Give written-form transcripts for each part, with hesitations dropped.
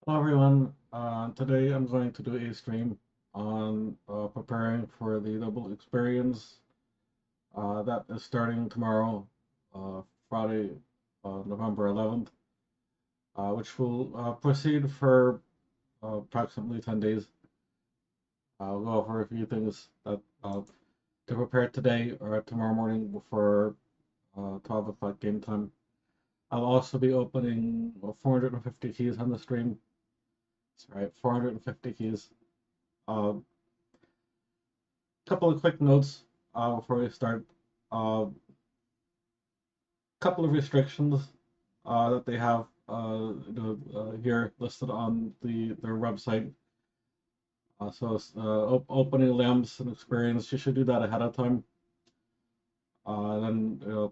Hello everyone. Today I'm going to do a stream on preparing for the double experience that is starting tomorrow, Friday, November 11th, which will proceed for approximately 10 days. I'll go over a few things that to prepare today or tomorrow morning before 12 o'clock game time. I'll also be opening 450 keys on the stream. That's right, 450 keys. A couple of quick notes before we start. A couple of restrictions that they have here listed on their website. Opening lamps and experience, you should do that ahead of time. Then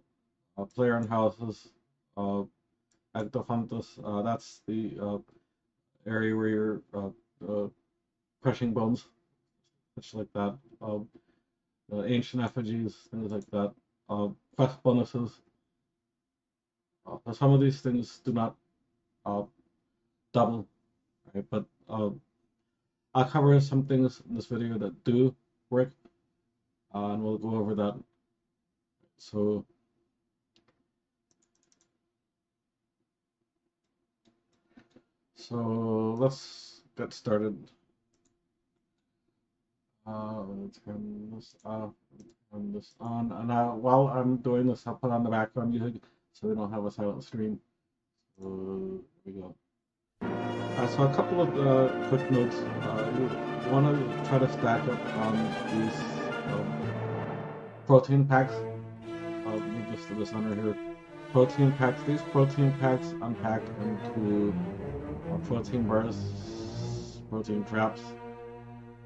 player and houses, uh, Actofantus, that's the area where you're crushing bones, such like that. Ancient effigies, things like that. Quest bonuses. Some of these things do not uh, double, right? But I'll cover some things in this video that do work, and we'll go over that. So, let's get started. Let's turn this off, turn this on, and while I'm doing this, I'll put on the background music so we don't have a silent stream. So, here we go. So a couple of quick notes. You want to try to stack up on these protein packs. Move this to the center here. Protein packs. These protein packs unpack into protein bars, protein traps,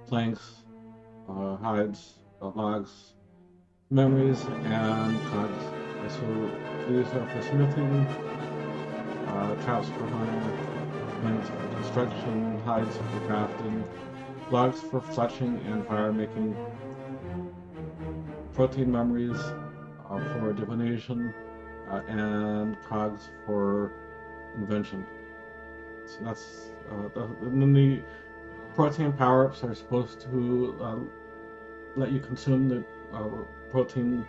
planks, hides, logs, memories, and cogs. So these are for smithing, traps for hunting, planks for construction, hides for crafting, logs for fletching and fire making, protein memories for divination, and cogs for invention. So and then the protein power-ups are supposed to let you consume the protein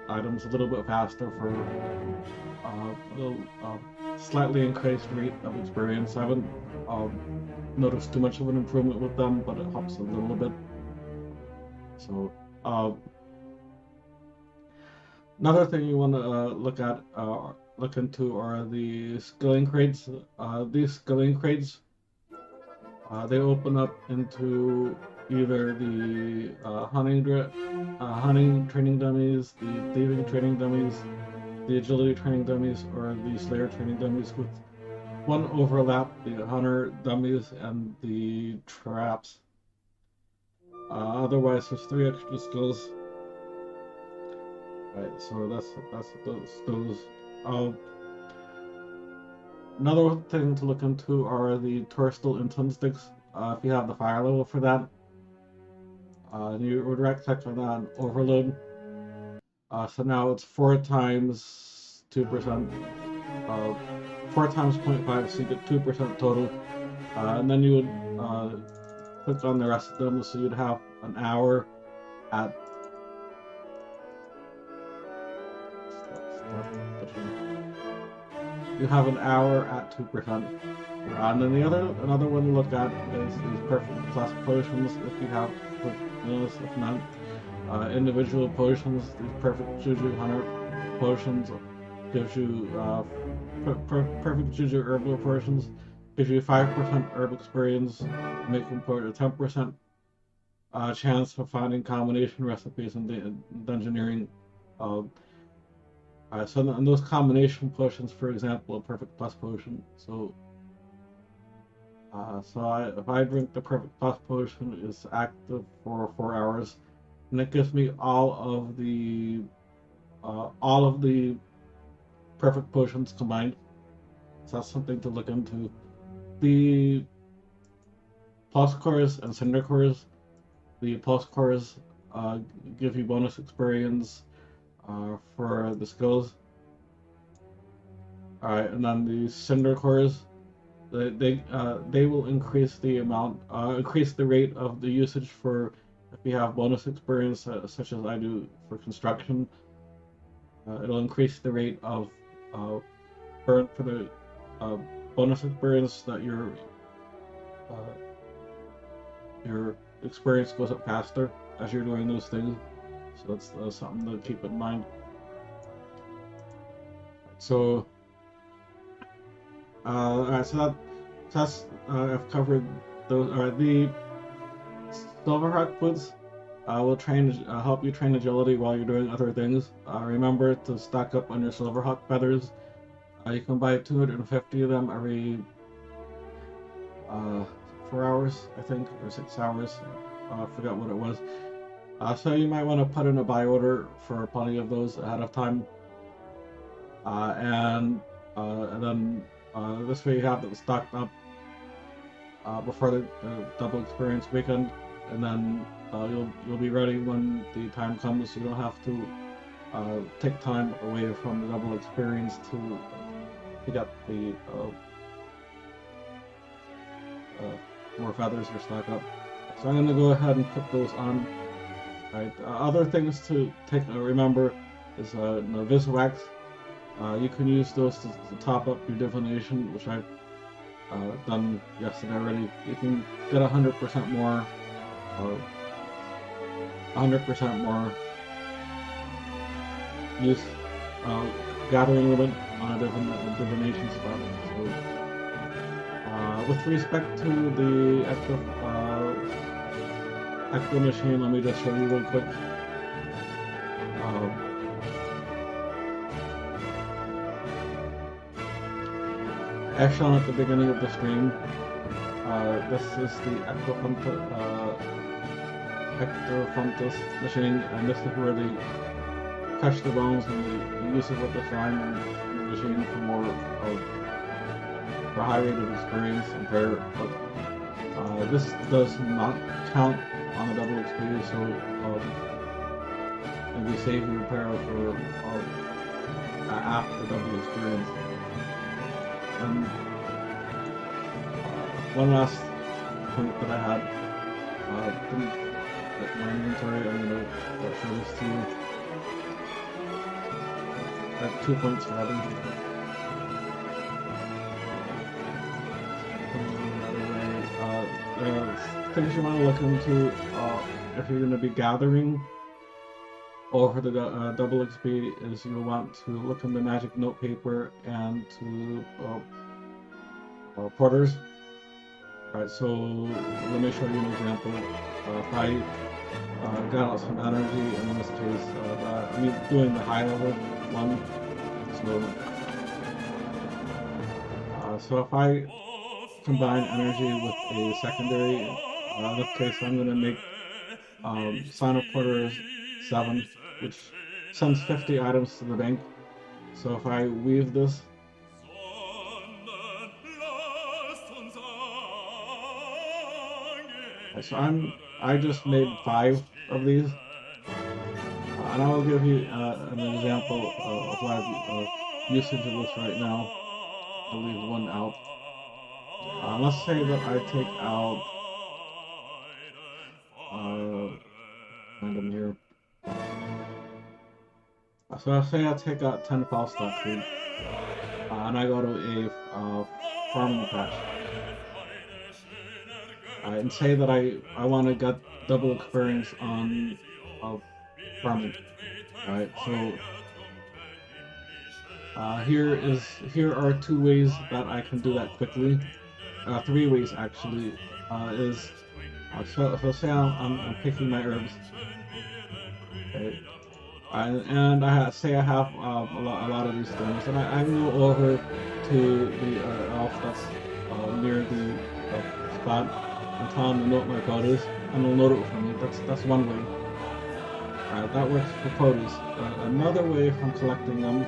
items a little bit faster for a little slightly increased rate of experience. I haven't noticed too much of an improvement with them, but it helps a little bit. So another thing you want to look into are the skilling crates. These skilling crates, they open up into either the hunting training dummies, the thieving training dummies, the agility training dummies, or the slayer training dummies, with one overlap, the hunter dummies and the traps. Otherwise, there's 3 extra skills. Right, so that's those. Uh, Another thing to look into are the Torstal intent sticks. If you have the fire level for that, you would right click on that overload. So now it's 4 times 2%, 4 times 0.5, so you get 2% total. And then you would click on the rest of them, so you'd have an hour at. You have an hour at 2%. And then another one to look at is these perfect plus potions if you have those, if not. Individual potions, these perfect Juju Hunter potions gives you perfect Juju herbal potions, gives you 5% herb experience, making for a 10% chance of finding combination recipes in dungeoneering. Uh, and those combination potions, for example, a perfect plus potion. If I drink the perfect plus potion, it's active for 4 hours, and it gives me all of the perfect potions combined. So that's something to look into. The plus cores and cinder cores. The plus cores give you bonus experience for the skills. Alright, and then the cinder cores they will increase the increase the rate of the usage for if you have bonus experience, such as I do for construction. It'll increase the rate of burn for the uh, bonus experience that your experience goes up faster as you're doing those things. So that's something to keep in mind. So, alright, so that's I've covered those. Alright, the Silverhawk boots will help you train agility while you're doing other things. Remember to stock up on your Silverhawk feathers. You can buy 250 of them every 4 hours, I think, or 6 hours. I forgot what it was. So you might want to put in a buy order for plenty of those ahead of time. And then this way you have it stocked up before the double experience weekend, and then you'll be ready when the time comes. You don't have to take time away from the double experience to get the more feathers or stock up. So I'm going to go ahead and put those on. Right. Other things to remember is Viswax. You can use those to top up your divination, which I've done yesterday already. You can get 100% more, 100% more use gathering limit on a divination spot. So, with respect to the Ecto machine, let me just show you real quick. As shown at the beginning of the stream, this is the Ectofuntus machine, and this is where they crush the bones and they use it with the slime and the machine for more for high rate of experience and prayer. But this does not count on the double XP, so maybe save your repair for after double experience. And one last point that I had, didn't get my inventory. I'm going to show this to you. I have 2 points rather. Things you want to look into if you're going to be gathering over the double XP is you'll want to look in the magic note paper and to porters. Alright, so let me show you an example. If I got out some energy, in this case, I'm doing the high level one. So if I combine energy with a secondary, in this case I'm going to make Sign of Porter 7, which sends 50 items to the bank. So if I weave this, so I just made 5 of these, and I will give you an example of my usage of this right now. I'll leave one out. Let's say that I take out random here. So let's say I take out 10 Falstaff food, and I go to a farming patch, and say that I want to get double experience on farming. Alright, so here are 2 ways that I can do that quickly. 3 ways actually. So say I'm picking my herbs, okay, and say I have a lot of these things, and I can go over to the elf that's near the spot and tell him to note my produce, and he'll note it for me. That's one way. That works for produce. Another way from collecting them,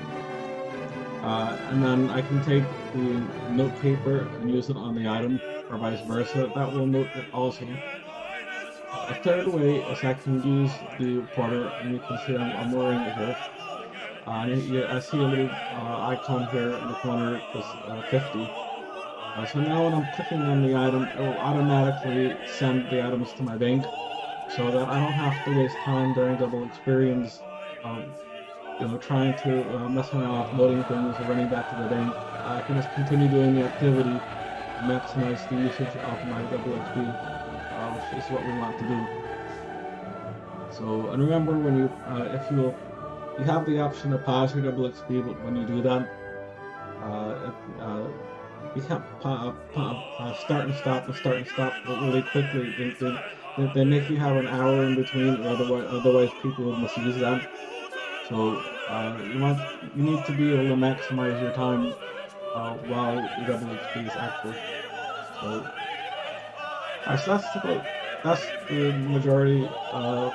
and then I can take the note paper and use it on the item, or vice versa. That will note it also. A third way is I can use the porter, and you can see I'm wearing it here. I see a little icon here in the corner, is 50. So now when I'm clicking on the item, it will automatically send the items to my bank, so that I don't have to waste time during double experience, trying to messing around with loading things or running back to the bank. I can just continue doing the activity and maximize the usage of my double XP, which is what we want to do. So, and remember, when you, if you have the option to pause your double XP, but when you do that, you can't start and stop really quickly. They make you have an hour in between, or otherwise people will misuse that. So you need to be able to maximize your time while your double XP is active. So, that's the majority of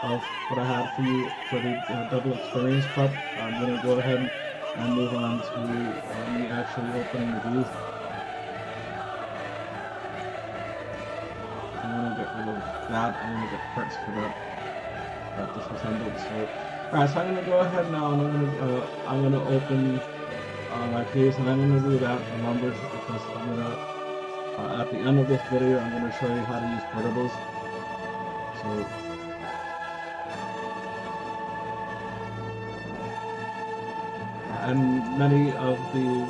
what I had for you for the double experience prep. I'm gonna go ahead and move on to me actually opening the booth. I'm gonna get rid of that. I'm gonna get parts for that disassembled. So, alright, so I'm gonna go ahead now and I'm gonna open my case, and I'm gonna do that in numbers because I'm gonna at the end of this video I'm gonna show you how to use portables. So. And many of the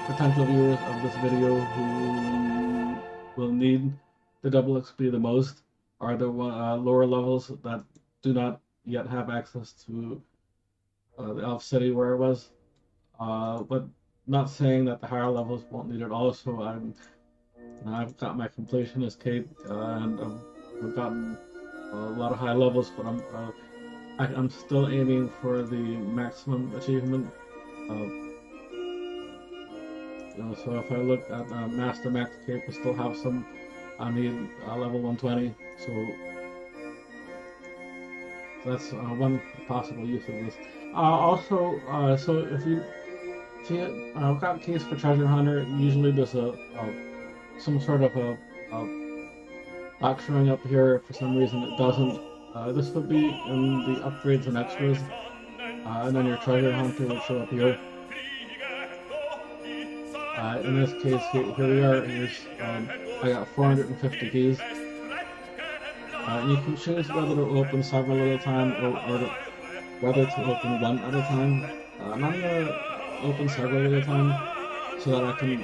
potential viewers of this video who will need the double XP the most are the lower levels that do not yet have access to the Elf City where it was. But not saying that the higher levels won't need it also. I've got my completionist cape and I've gotten a lot of high levels, but I'm still aiming for the maximum achievement. So if I look at Master Max Cape, I still have some. I need level 120. So that's one possible use of this. Also, so if you I've got keys for Treasure Hunter. Usually there's some sort of a box showing up here. For some reason it doesn't. This would be in the upgrades and extras, and then your treasure hunter will show up here. In this case, here we are. Here's I got 450 keys. You can choose whether to open several at a time or whether to open one at a time. I'm gonna open several at a time so that I can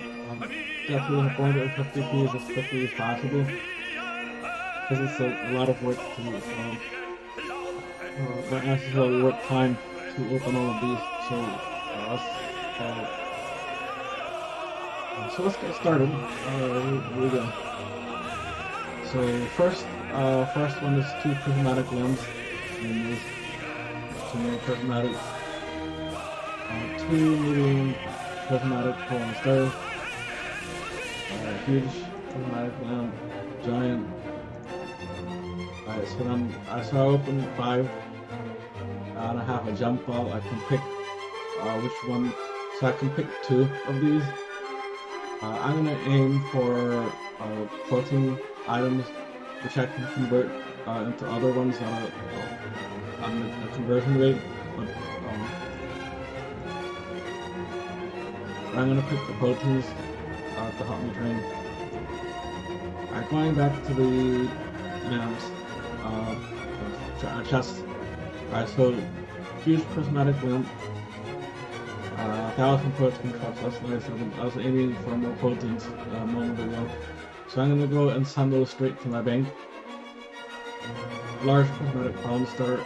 get through the 450 keys as quickly as possible. Because it's a lot of work to not necessarily work time to open all of these. So let's get started. Here we go. So first one is 2 prismatic limbs. And there's 2 more prismatic, 2 medium prismatic fallen stars, huge prismatic lamp, giant. Alright, so then I opened 5, and I have a jump ball. I can pick which one, so I can pick 2 of these. I'm gonna aim for protein items, which I can convert into other ones on a conversion rate. But I'm gonna pick the proteins to help me train. Alright, going back to the lamps. Chest. Alright, so huge prismatic lamp, 1,000 protein cups. That's nice. I was aiming for more proteins a moment ago, so I'm gonna go and send those straight to my bank. Large prismatic palm star.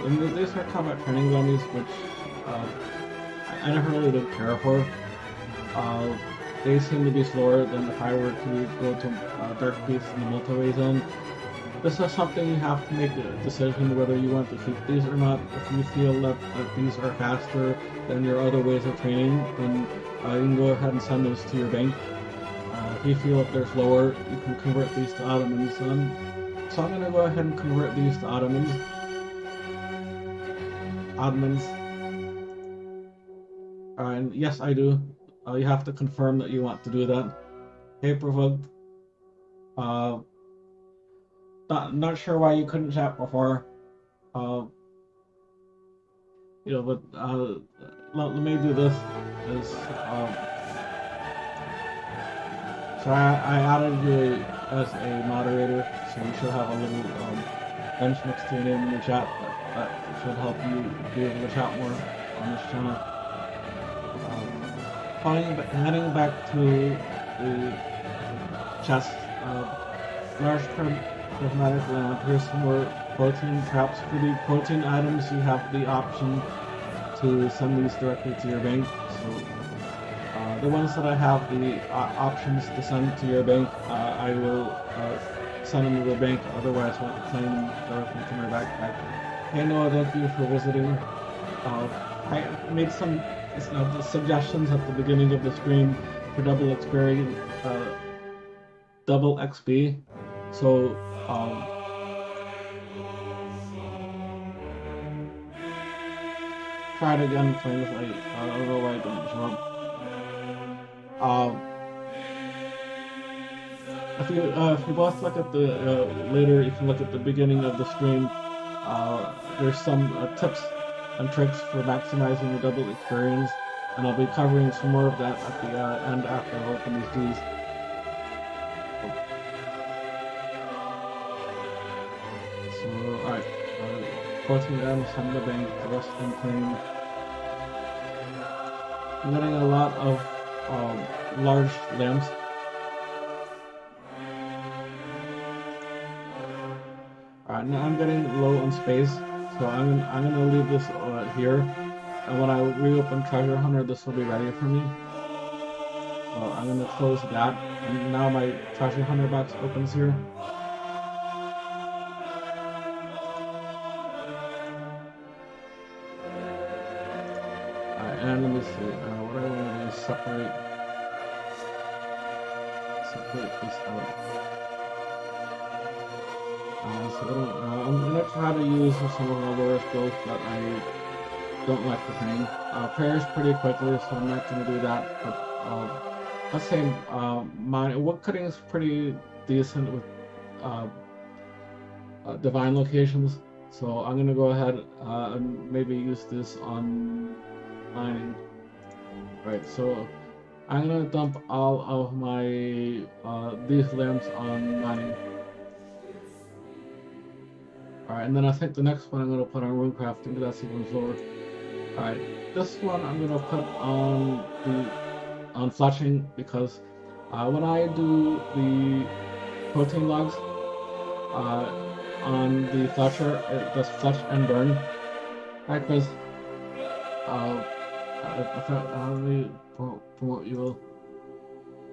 And these are combat training dummies, which I never really did care for. They seem to be slower than if I were to go to Dark Beast in the multi-way zone. This is something you have to make a decision whether you want to keep these or not. If you feel that these are faster than your other ways of training, then you can go ahead and send those to your bank. If you feel that they're slower, you can convert these to Ottomans. So I'm going to go ahead and convert these to Ottomans. And yes, I do. You have to confirm that you want to do that. Hey, Provoked. Not sure why you couldn't chat before. but let me do this. Is so I added you as a moderator, so you should have a little bench next to your name in the chat. That should help you be able to chat more on this channel. Heading back to the chest, large prismatic lamp. Here's some more protein traps. For the protein items, you have the option to send these directly to your bank. So the ones that I have the options to send to your bank, I will send them to the bank. Otherwise, I'll claim them directly to my backpack. Hey Noah, thank you for visiting. I made some suggestions at the beginning of the stream for double experience, double XP. So try it again, friends. I don't know why it didn't show up. If you both look at the later, you can look at the beginning of the stream. There's some tips and tricks for maximizing your double experience, and I'll be covering some more of that at the end after I open these Ds. So, alright, 14 items from the bank, the rest of them clean. I'm getting a lot of large lamps. Alright, now I'm getting low on space, so I'm gonna leave this here, and when I reopen Treasure Hunter, this will be ready for me. So I'm gonna close that, and now my Treasure Hunter box opens here. Alright, and let me see, what I want to do is separate this out. I'm going to try to use some of my lower skills that I don't like to train. Prayers pretty quickly, so I'm not going to do that. But let's say my wood cutting is pretty decent with divine locations, so I'm going to go ahead and maybe use this on mining. Right, so I'm going to dump all of my these lamps on mining. Alright, and then I think the next one I'm going to put on rune crafting, because that's even slower. Alright, this one I'm going to put on fletching, because when I do the protein logs on the fletcher, it does fletch and burn. Right, because let me promote you all.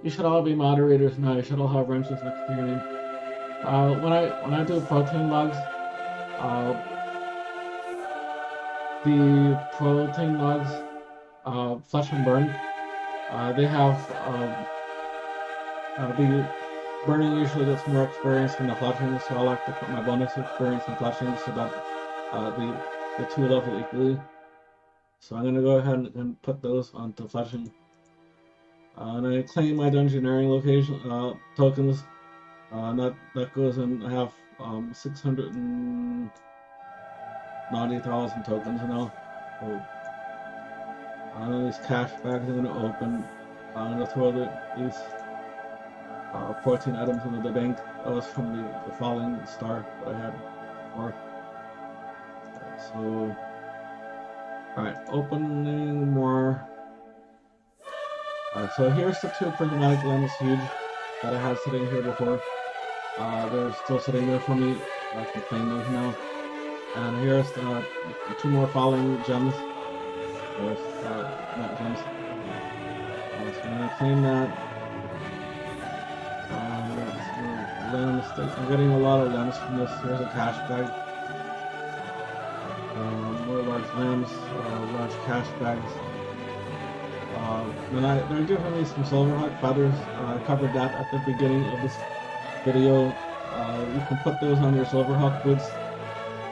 You should all be moderators now. You should all have wrenches next to your name. When I do protein logs, the protein logs, flesh and burn, they have the burning usually gets more experience than the fletching, so I like to put my bonus experience in fletching so that the two level equally. So I'm gonna go ahead and put those onto fletching. And I claim my dungeoneering location tokens. That goes in. I have 690,000 tokens now. So these cash bags I'm gonna open. I'm gonna throw these 14 items into the bank. That was from the falling star that I had before. So, alright, opening more. So here's the two prismatic lamps huge that I had sitting here before. They're still sitting there for me. I can claim those now. And here's the two more falling gems. There's not gems. So I'm gonna claim that. Lamps. I'm getting a lot of lamps from this. Here's a cash bag. More large lamps, large cash bags. Then they're giving me some silverhawk feathers. I covered that at the beginning of this video. You can put those on your silverhawk boots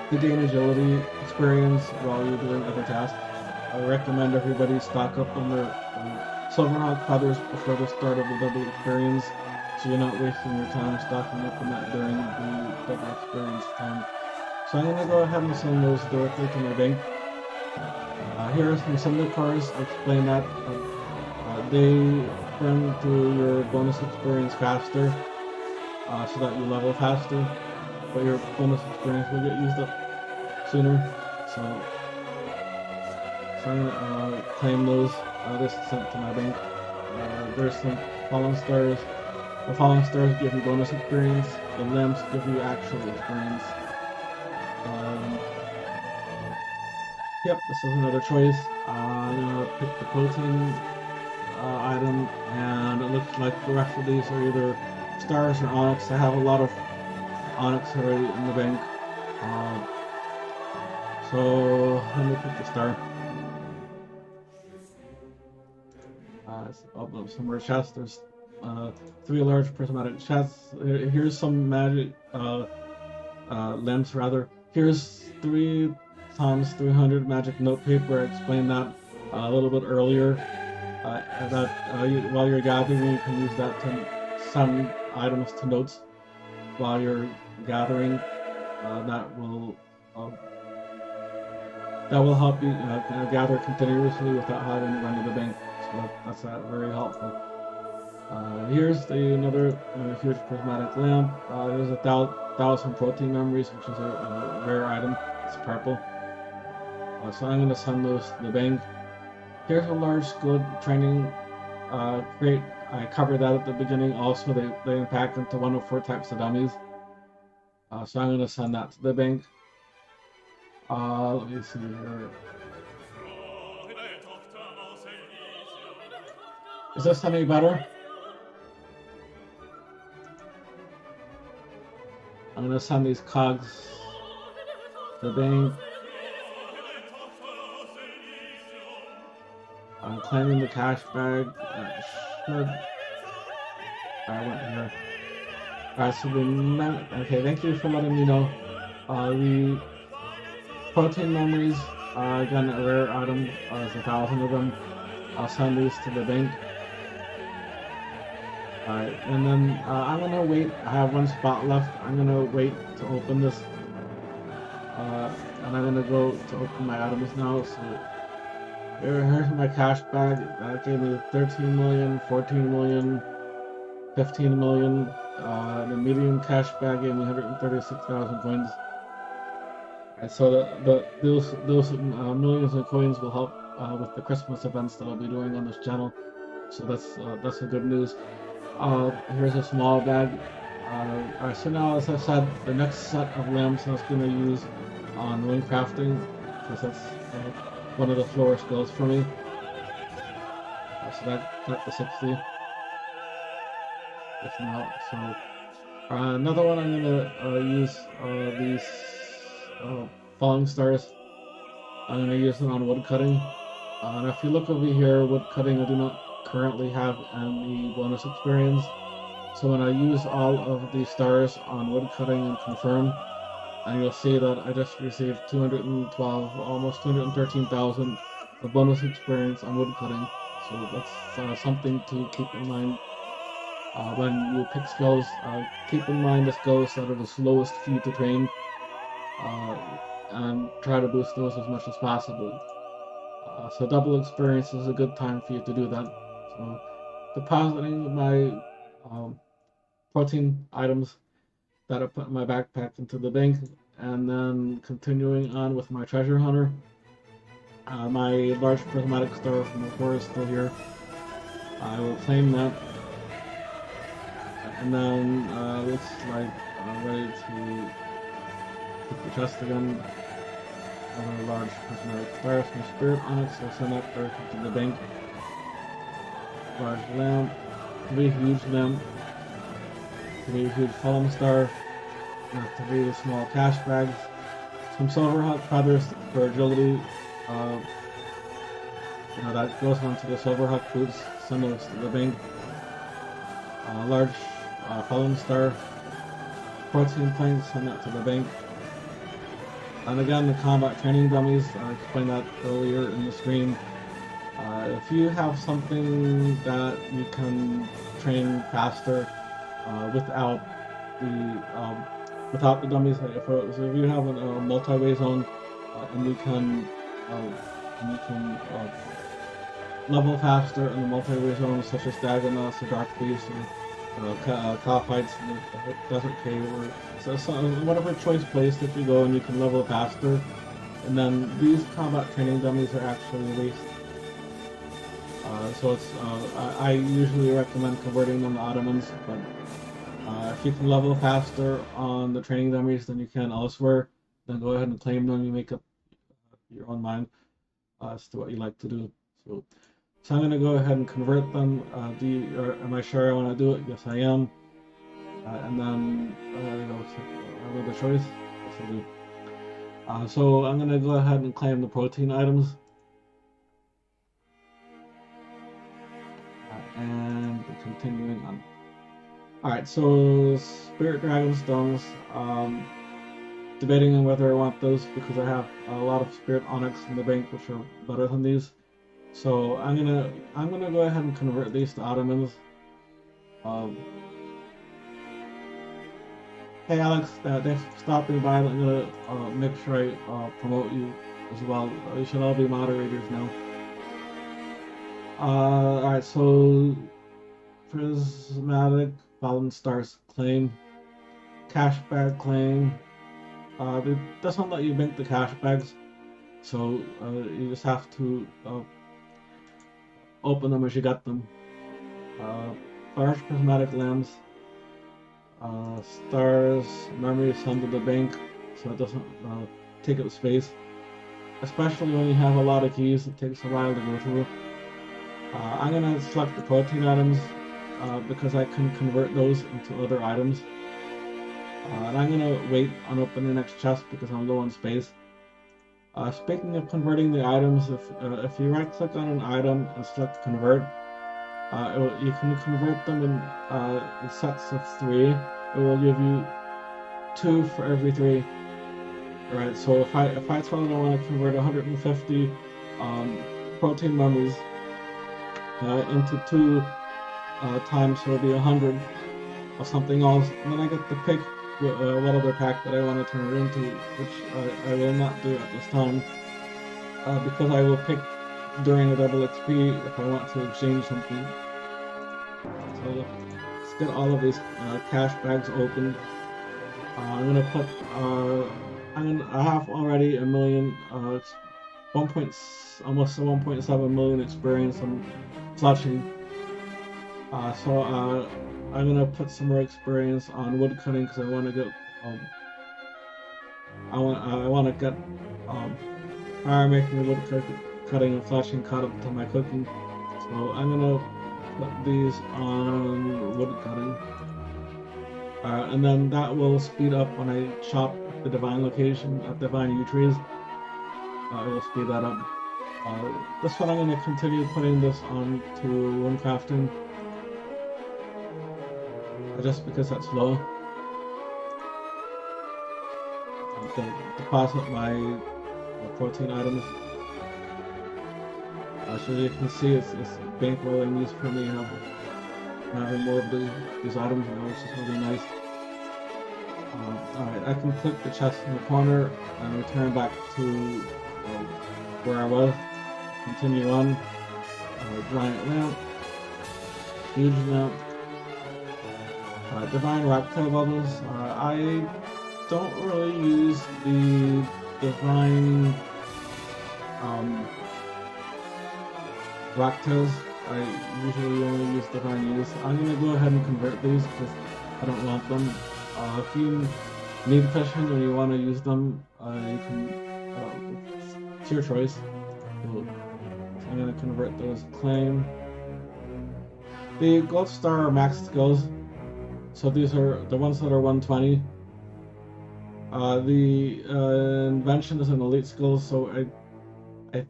to gain agility experience while you're doing other tasks. I recommend everybody stock up on their silverhawk feathers before the start of the double experience, so you're not wasting your time stocking up on that during the double experience time. So I'm going to go ahead and send those directly to my bank. Here are some assembly cars. I'll explain that. They burn through your bonus experience faster, so that you level faster, but your bonus experience will get used up sooner. So I'm gonna claim those. This is sent to my bank. There's some falling stars. The falling stars give you bonus experience. The lamps give you actual experience. Yep, this is another choice. I'm gonna pick the protein item, and it looks like the rest of these are either stars or onyx. I have a lot of onyx already in the bank, so let me pick the star. I'll open some more chests. There's 3 large prismatic chests. Here's some magic lamps rather. Here's 3 times 300 magic note paper. I explained that a little bit earlier. While you're gathering, you can use that to send items to notes while you're gathering. That will help you gather continuously without having to run to the bank. So that's very helpful. Here's another huge prismatic lamp. There's 1,000 protein memories, which is a rare item. It's purple. So I'm going to send those to the bank. Here's a large skill training crate. I covered that at the beginning. Also, they pack into 104 types of dummies. So I'm going to send that to the bank. Let me see here. Is this any better? I'm going to send these cogs to the bank. I'm claiming the cash bag. I went here. Alright, so okay, thank you for letting me know. The protein memories, again, a rare item. There's 1,000 of them. I'll send these to the bank. Alright, and then I'm gonna wait. I have 1 spot left. I'm gonna wait to open this. And I'm gonna go to open my items now. So here's my cash bag. That gave me 13 million, 14 million, 15 million. The medium cash bag gave me 136,000 coins. And so those millions of coins will help with the Christmas events that I'll be doing on this channel. So that's a good news. Here's a small bag. So now, as I said, the next set of lamps I was going to use on wing crafting, because that's one of the floor skills for me. So that's the 60. If not, so another one I'm gonna use these falling stars. I'm gonna use them on wood cutting. And if you look over here, wood cutting, I do not currently have any bonus experience. So when I use all of these stars on wood cutting and confirm, and you'll see that I just received 212, almost 213,000 of bonus experience on wood cutting. So that's something to keep in mind when you pick skills. Keep in mind the skills that are the slowest for you to train, and try to boost those as much as possible. So double experience is a good time for you to do that. So depositing my protein items that I put in my backpack into the bank, and then continuing on with my treasure hunter. My large prismatic star from before is still here. I will claim that, and then looks like I'm ready to pick the chest again. Another large prismatic star, some spirit onyx. I'll send that directly to the bank. Large lamp, 3 huge lamp, 3 huge fallen star, and 3 small cash bags, some silverhawk feathers for agility. That goes onto the silverhawk boots. Send those to the bank. Large fallen star, protein planks. Send that to the bank. And again, the combat training dummies. I explained that earlier in the stream. If you have something that you can train faster without the dummies, if you have a multi-way zone and you can and you can level faster in the multi-way zones such as Dagonas, the Dark Beast, or Cophites in the Desert Cave, or so whatever choice place that you go, and you can level faster. And then these combat training dummies are actually waste. So it's I usually recommend converting them to Ottomans, but if you can level faster on the training dummies than you can elsewhere, then go ahead and claim them. You make up your own mind as to what you like to do. So I'm going to go ahead and convert them. Am I sure I want to do it? Yes, I am. And then another choice. Yes, I do. So I'm going to go ahead and claim the protein items. And continuing on. Alright, so Spirit Dragon Stones. Debating on whether I want those because I have a lot of Spirit Onyx in the bank, which are better than these. So I'm gonna go ahead and convert these to Ottomans. Hey Alex, thanks for stopping by. I'm gonna make sure I promote you as well. You should all be moderators now. Alright, so Prismatic Fallen Stars claim, cash bag claim. It doesn't let you make the cash bags, so you just have to open them as you get them. Large prismatic lamps, stars, memory sent to the bank, so it doesn't take up space. Especially when you have a lot of keys, it takes a while to go through. I'm gonna select the protein items because I can convert those into other items. And I'm gonna wait on opening the next chest because I'm low on space. Speaking of converting the items, if you right click on an item and select convert, you can convert them in sets of 3. It will give you 2 for every 3. Alright, so if I tell them I want to convert 150 protein memories into 2 times, so it'll be 100 of something else, and then I get to pick what other pack that I want to turn it into, which I will not do at this time, because I will pick during a double XP if I want to exchange something. So let's get all of these cash bags open. I'm gonna put I have already a million almost 1.7 million experience on clutching. So I'm gonna put some more experience on wood cutting because I want to get I want to get fire making, wood cutting, and flashing caught up to my cooking. So I'm gonna put these on wood cutting, and then that will speed up when I chop the divine location at divine yew trees. It will speed that up. This one I'm going to continue putting this on to rune crafting, just because that's low. I'm going to deposit my protein items. So you can see it's bankrolling these for me, having more of these items now, which is really nice. Alright, I can click the chest in the corner and return back to where I was. Continue on. Giant lamp. Huge lamp. Divine Raptail bubbles. I don't really use the divine Raptails. I usually only use divine use. I'm gonna go ahead and convert these because I don't want them. If you need fishing or you want to use them, you can. It's your choice. So I'm gonna convert those. Claim. The Gold Star are max skills, so these are the ones that are 120. The invention is an elite skill, so I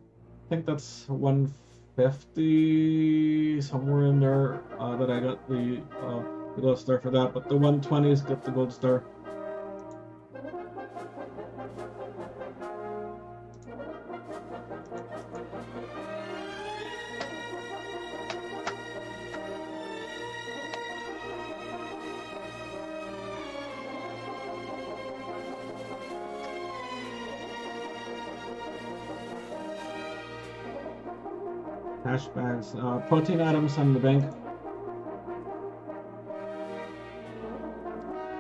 think that's 150 somewhere in there that I got the Gold Star for that, but the 120s get the Gold Star. Cash bags, protein items on the bank.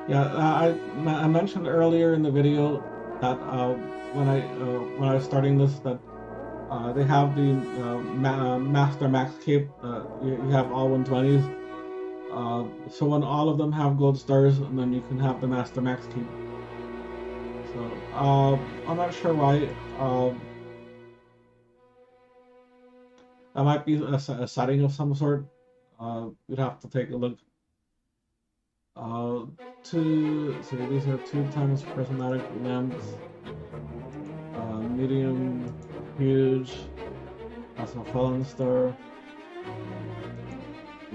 Yeah, I mentioned earlier in the video that when I was starting this, that they have the Master Max Cape. You have all 120s. So when all of them have gold stars, and then you can have the Master Max Cape. So I'm not sure why. That might be a setting of some sort. You'd have to take a look. So these are 2 times prismatic lamps. Medium, huge. That's a fallen star.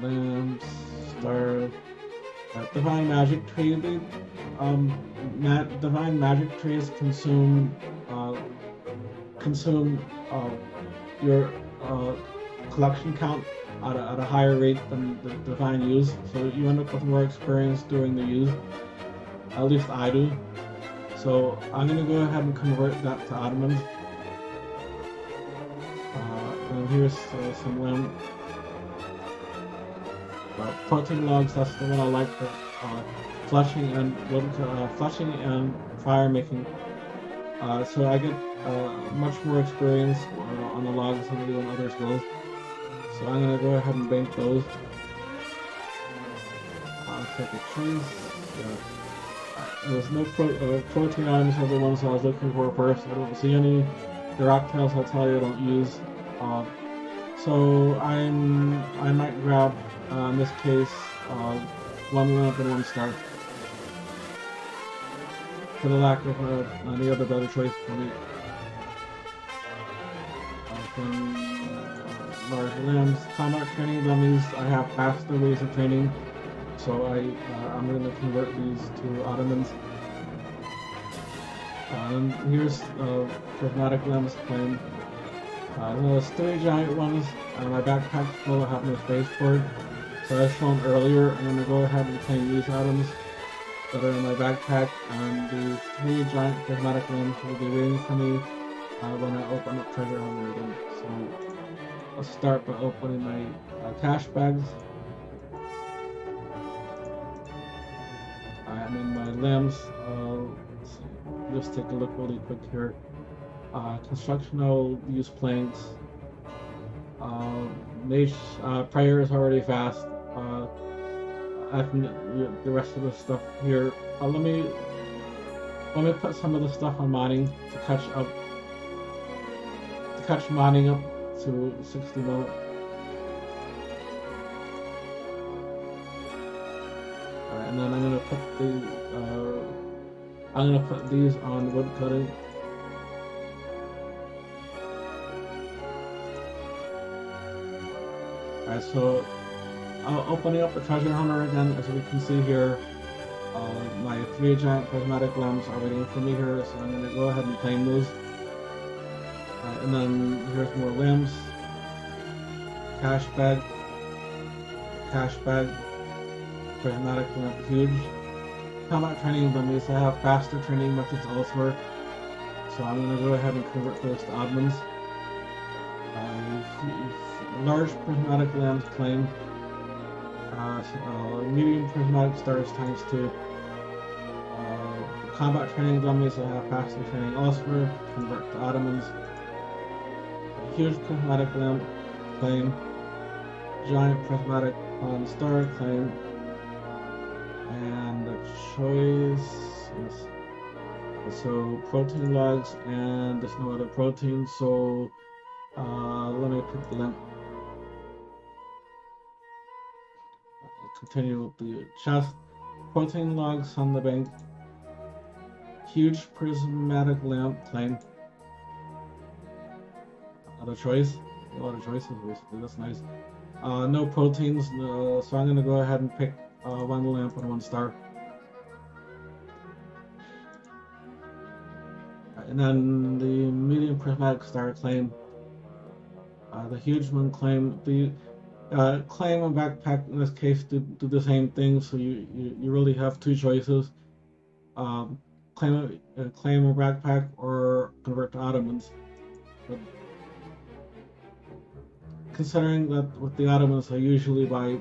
Lamps, star. Divine magic tree. Divine magic trees consume your collection count at a higher rate than the divine use, so you end up with more experience during the use. At least I do. So I'm gonna go ahead and convert that to ottomans. And here's some lamp. Protein logs. That's the one I like for flushing and fire making. So I get much more experience on the logs than I do on other skills. So I'm gonna go ahead and bank those. I'll take the trees. There's no protein items are the ones I was looking for first. I don't see any. The rock tails, I'll tell you, I don't use. So I might grab in this case 1 lamp and 1 star. For the lack of any other better choice for me. Large limbs, combat training dummies. I have faster ways of training, so I'm going to convert these to ottomans. And here's prismatic limbs claim. There's 3 giant ones, and my backpack full. I have no space for it. So as shown earlier, I'm going to go ahead and claim these items that are in my backpack, and the 3 giant prismatic limbs will be waiting for me when I open up treasure hunter again. So let's start by opening my cash bags. I'm in my limbs. Let's see. Just take a look really quick here. Construction, I'll use planks. Mage prayer is already fast. I can get the rest of the stuff here. Let me put some of the stuff on mining to catch mining up to 60 mil. Alright, and then I'm gonna put these on wood cutting. Alright, so opening up the treasure hunter again, as we can see here, my 3 giant prismatic lamps are waiting for me here, so I'm gonna go ahead and claim those. And then here's more lamps. Cash bag, prismatic lamp, huge. Combat training dummies. I have faster training methods elsewhere, so I'm gonna go ahead and convert those to oddmans. Large prismatic lamps claim. Medium prismatic stars ×2. Combat training dummies. I have faster training elsewhere. Convert to ottomans. Huge prismatic lamp claim. Giant prismatic star claim. And the choice is so protein logs, and there's no other protein, so let me pick the lamp. Continue with the chest. Protein logs on the bank. Huge prismatic lamp claim. Other choice. A lot of choices basically. That's nice. No proteins, so I'm gonna go ahead and pick 1 lamp and 1 star. And then the medium prismatic star claim. The huge one claim. The claim and backpack in this case do the same thing, so you really have 2 choices. Claim a backpack or convert to ottomans. considering that with the Ottomans I usually buy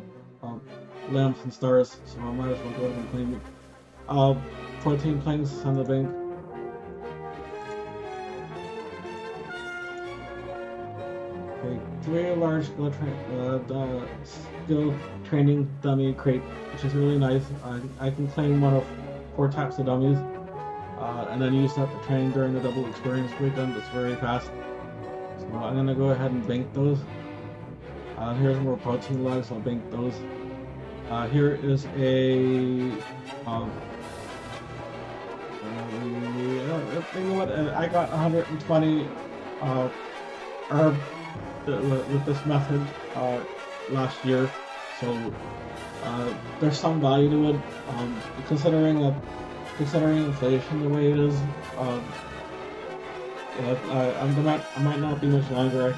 lamps and stars, so I might as well go ahead and claim it. Protein planks on the bank. Okay, 3 large skill training dummy crate, which is really nice. I can claim one of 4 types of dummies, and then use that to train during the double experience weekend. It's very fast. So I'm gonna go ahead and bank those. Here's more protein logs. I'll bank those. Here is a you know what? I got 120 herb with this method last year, so there's some value to it. Considering inflation the way it is, I might not be much longer.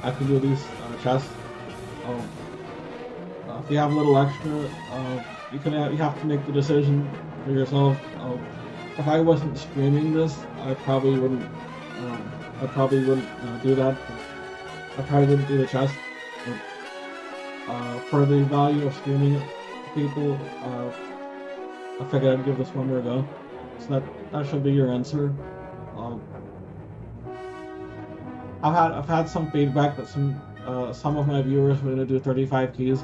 I can do these chests. If you have a little extra, you have to make the decision for yourself. If I wasn't streaming this, I probably wouldn't do that. I probably wouldn't do the chest. But, for the value of streaming it to people, I figured I'd give this one more a go. So that should be your answer. I've had some feedback that some of my viewers were gonna do 35 keys,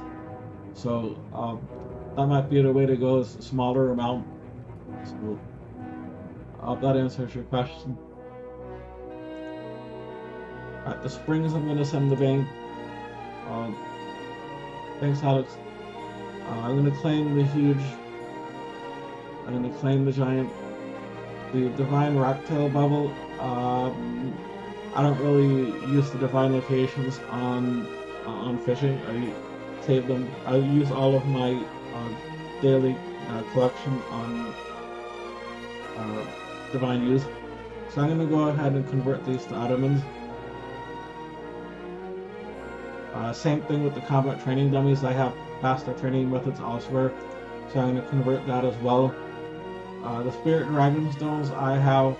so that might be the way to go. Is a smaller amount. So that answers your question. At the springs, I'm gonna send the bank. Thanks, Alex. I'm gonna claim the huge. I'm gonna claim the giant, the divine rocktail bubble. I don't really use the divine locations on fishing. I save them. I use all of my daily collection on divine use. So I'm gonna go ahead and convert these to Ottomans. Same thing with the combat training dummies. I have faster training methods elsewhere, so I'm going to convert that as well. The Spirit Dragon Stones, I have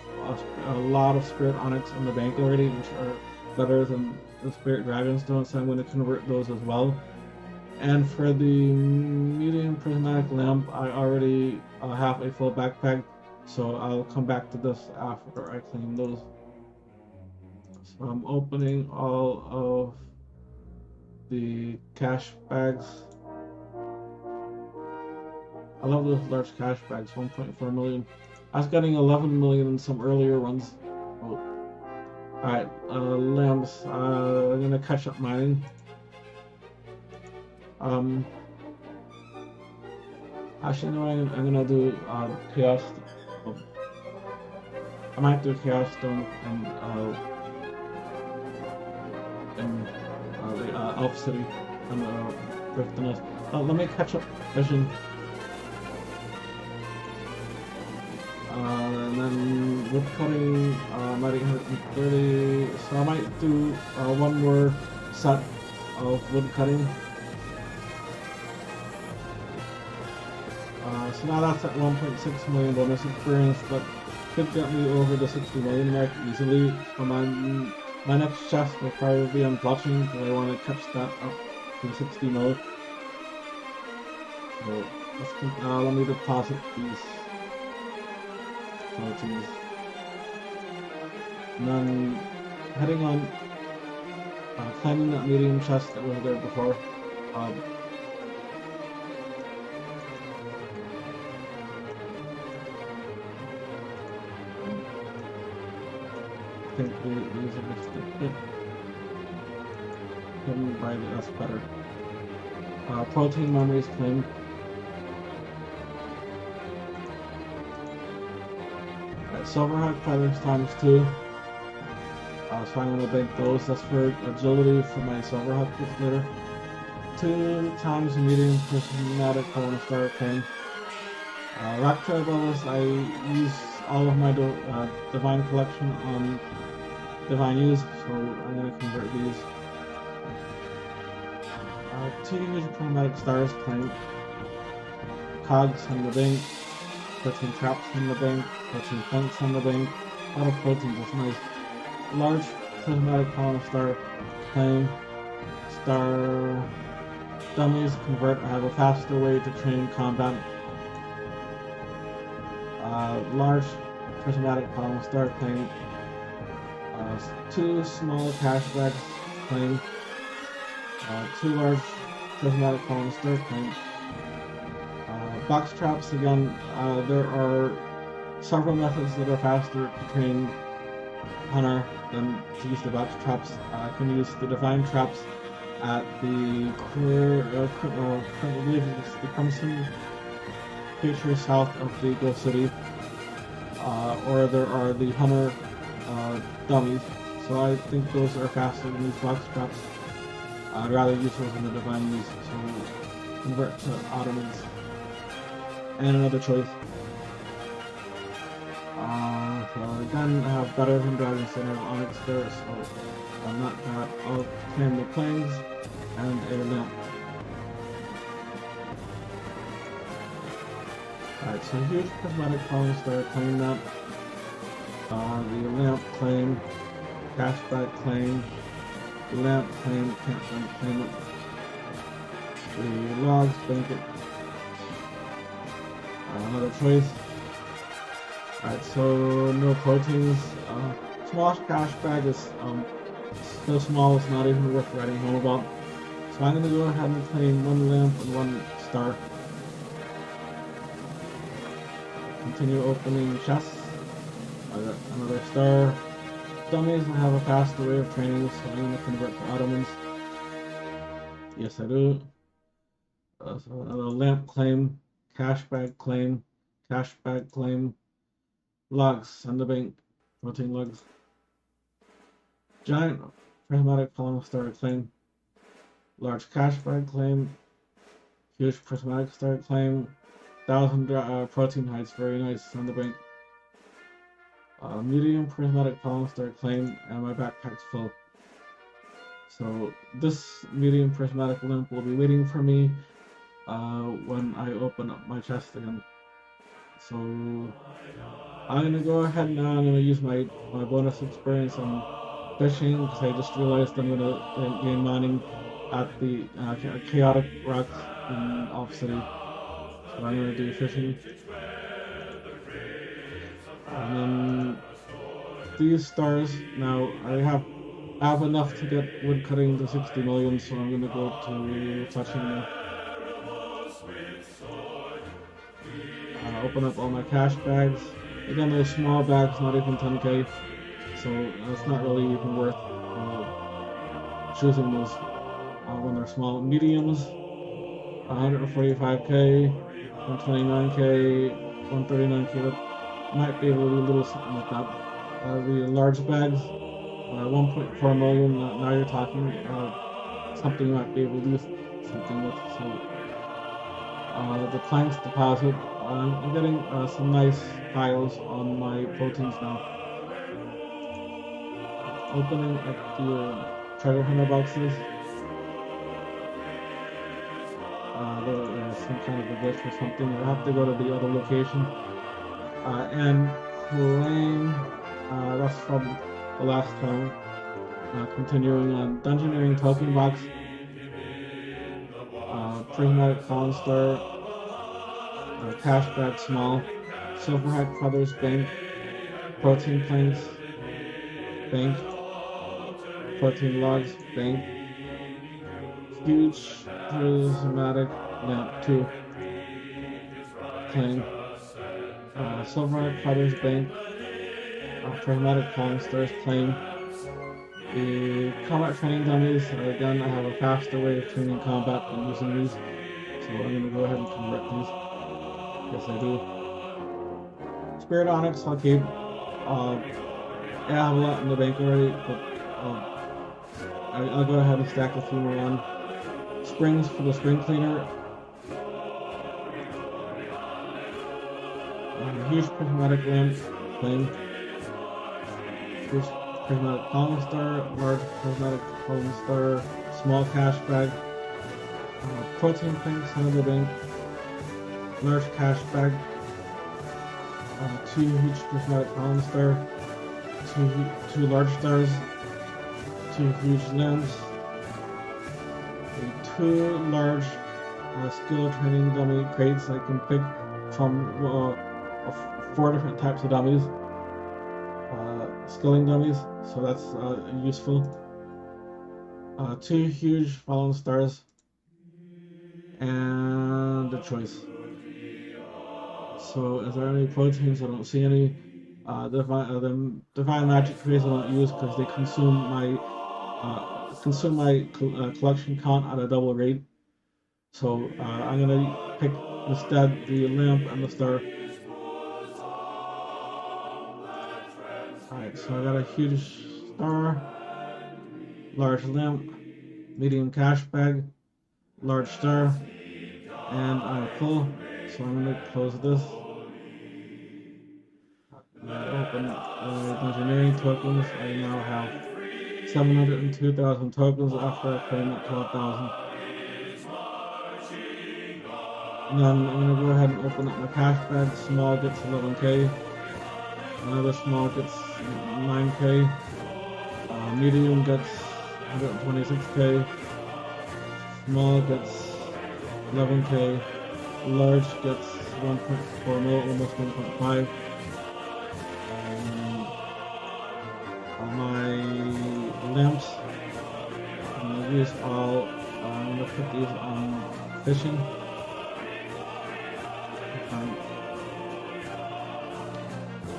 a lot of Spirit Onyx in the bank already, which are better than the Spirit Dragon Stones, so I'm going to convert those as well. And for the medium prismatic lamp, I already have a full backpack, so I'll come back to this after I claim those. So I'm opening all of the cash bags. I love those large cash bags, 1.4 million. I was getting 11 million in some earlier ones. Oh. Alright, lamps. I'm gonna catch up mining. Actually, no, I'm gonna do chaos. I might do chaos stone and the Elf City and Rift Nest. Let me catch up vision. And then wood cutting, might 130. So I might do one more set of wood cutting. So now that's at 1.6 million bonus experience, but could get me over the 60 million mark easily. So my next chest will probably be on clutching, because I want to catch that up to 60 mil. So let me deposit these proteins. And then heading on, claiming that medium chest that was there before. I think these are just hidden by the S better. Protein memories claimed. Silverhawk feathers times 2. So I'm going to bank those. That's for agility for my Silverhawk later. 2 times medium prismatic column star claim. Rock Trailers, I use all of my divine collection on divine use, so I'm going to convert these. 2 usual chromatic stars claim. Cogs on the bank. 13 traps on the bank. 13 planks on the bank. A lot of proteins, that's nice. Large prismatic column star claim. star dummies convert. I have a faster way to train combat. Large prismatic column star claim. 2 small cashbacks claim. 2 large prismatic column star claim. Box traps again. There are several methods that are faster to train Hunter than to use the box traps. I can use the divine traps at the I believe it's the Crimson feature south of the Ghost City, or there are the Hunter dummies. So I think those are faster than these box traps. I'd rather use those in the divine use to convert to Ottomans. And another choice. So again, I have better than Dragon Center of Onyx there, so I'm not that. I'll claim the planes and a lamp. Alright, so huge prismatic columns there, claim that. The lamp claim, cashback claim, the lamp claim, can't claim it. The logs, bank it. Another choice. Alright, so no proteins. Small cash bag is so small it's not even worth writing home about. So I'm gonna go ahead and claim 1 lamp and 1 star. Continue opening chests. I got another star. Dummies, I have a faster way of training, so I'm gonna convert to Ottomans. Yes, I do. So another lamp claim, cash bag claim, cashback claim, logs, send the bank, protein logs, giant prismatic column star claim, large cashback claim, huge prismatic star claim, 1,000 protein hides, very nice, send the bank, medium prismatic column star claim, and my backpack's full. So this medium prismatic lamp will be waiting for me when I open up my chest again. So I'm gonna go ahead now. I'm gonna use my bonus experience on fishing because I just realized I'm gonna gain mining at the chaotic rocks in Off City. So I'm gonna do fishing. And then these stars. Now I have enough to get wood cutting to 60 million, so I'm gonna go to touching now. Open up all my cash bags. Again, those small bags, not even 10k, so it's not really even worth choosing those when they're small. Mediums, 145k, 129k, 139k. That might be able to do a little something like that. The large bags, 1.4 million. Now you're talking something you might be able to do something with. So the planks deposit. I'm getting some nice piles on my proteins now. Opening up the treasure hunter boxes. There's some kind of a glitch or something. I have to go to the other location and claim. That's from the last time. Continuing on Dungeoneering token box. Prismatic column star. Cashback small, Silverhat Feathers bank, protein planks, bank, protein logs, bank, huge prismatic lamp 2, claim, Silverhat Feathers bank, prismatic column stars claim. The combat training dummies, again I have a faster way of training combat than using these, so I'm going to go ahead and convert these. Yes, I do. Spirit Onyx, I'll keep. Yeah, I have a lot in the bank already, but I'll go ahead and stack a few more on. Springs for the spring cleaner. Huge prismatic lamp, claim. Huge prismatic column star, large prismatic column star, small cash bag. Protein planks, another bank. Large cash bag, 2 huge prismatic column star, 2 large stars, 2 huge lamps, the 2 large skill training dummy crates I can pick from 4 different types of dummies, skilling dummies, so that's useful. 2 huge fallen stars, and a choice. So is there any proteins? I don't see any. The divine magic trays I don't use because they consume my collection count at a double rate. So I'm gonna pick instead the lamp and the star. Alright, so I got a huge star, large lamp, medium cash bag, large star, and I'm full. So I'm gonna close this. Open engineering tokens. I now have 702,000 tokens after I claim at 12,000. And then I'm gonna go ahead and open up my cash bag. Small gets 11k. Another small gets 9k. Medium gets 126k. Small gets 11k. Large gets 1.4 mil, almost 1.5. My lamps, I'm going to use all, I'm going to put these on fishing.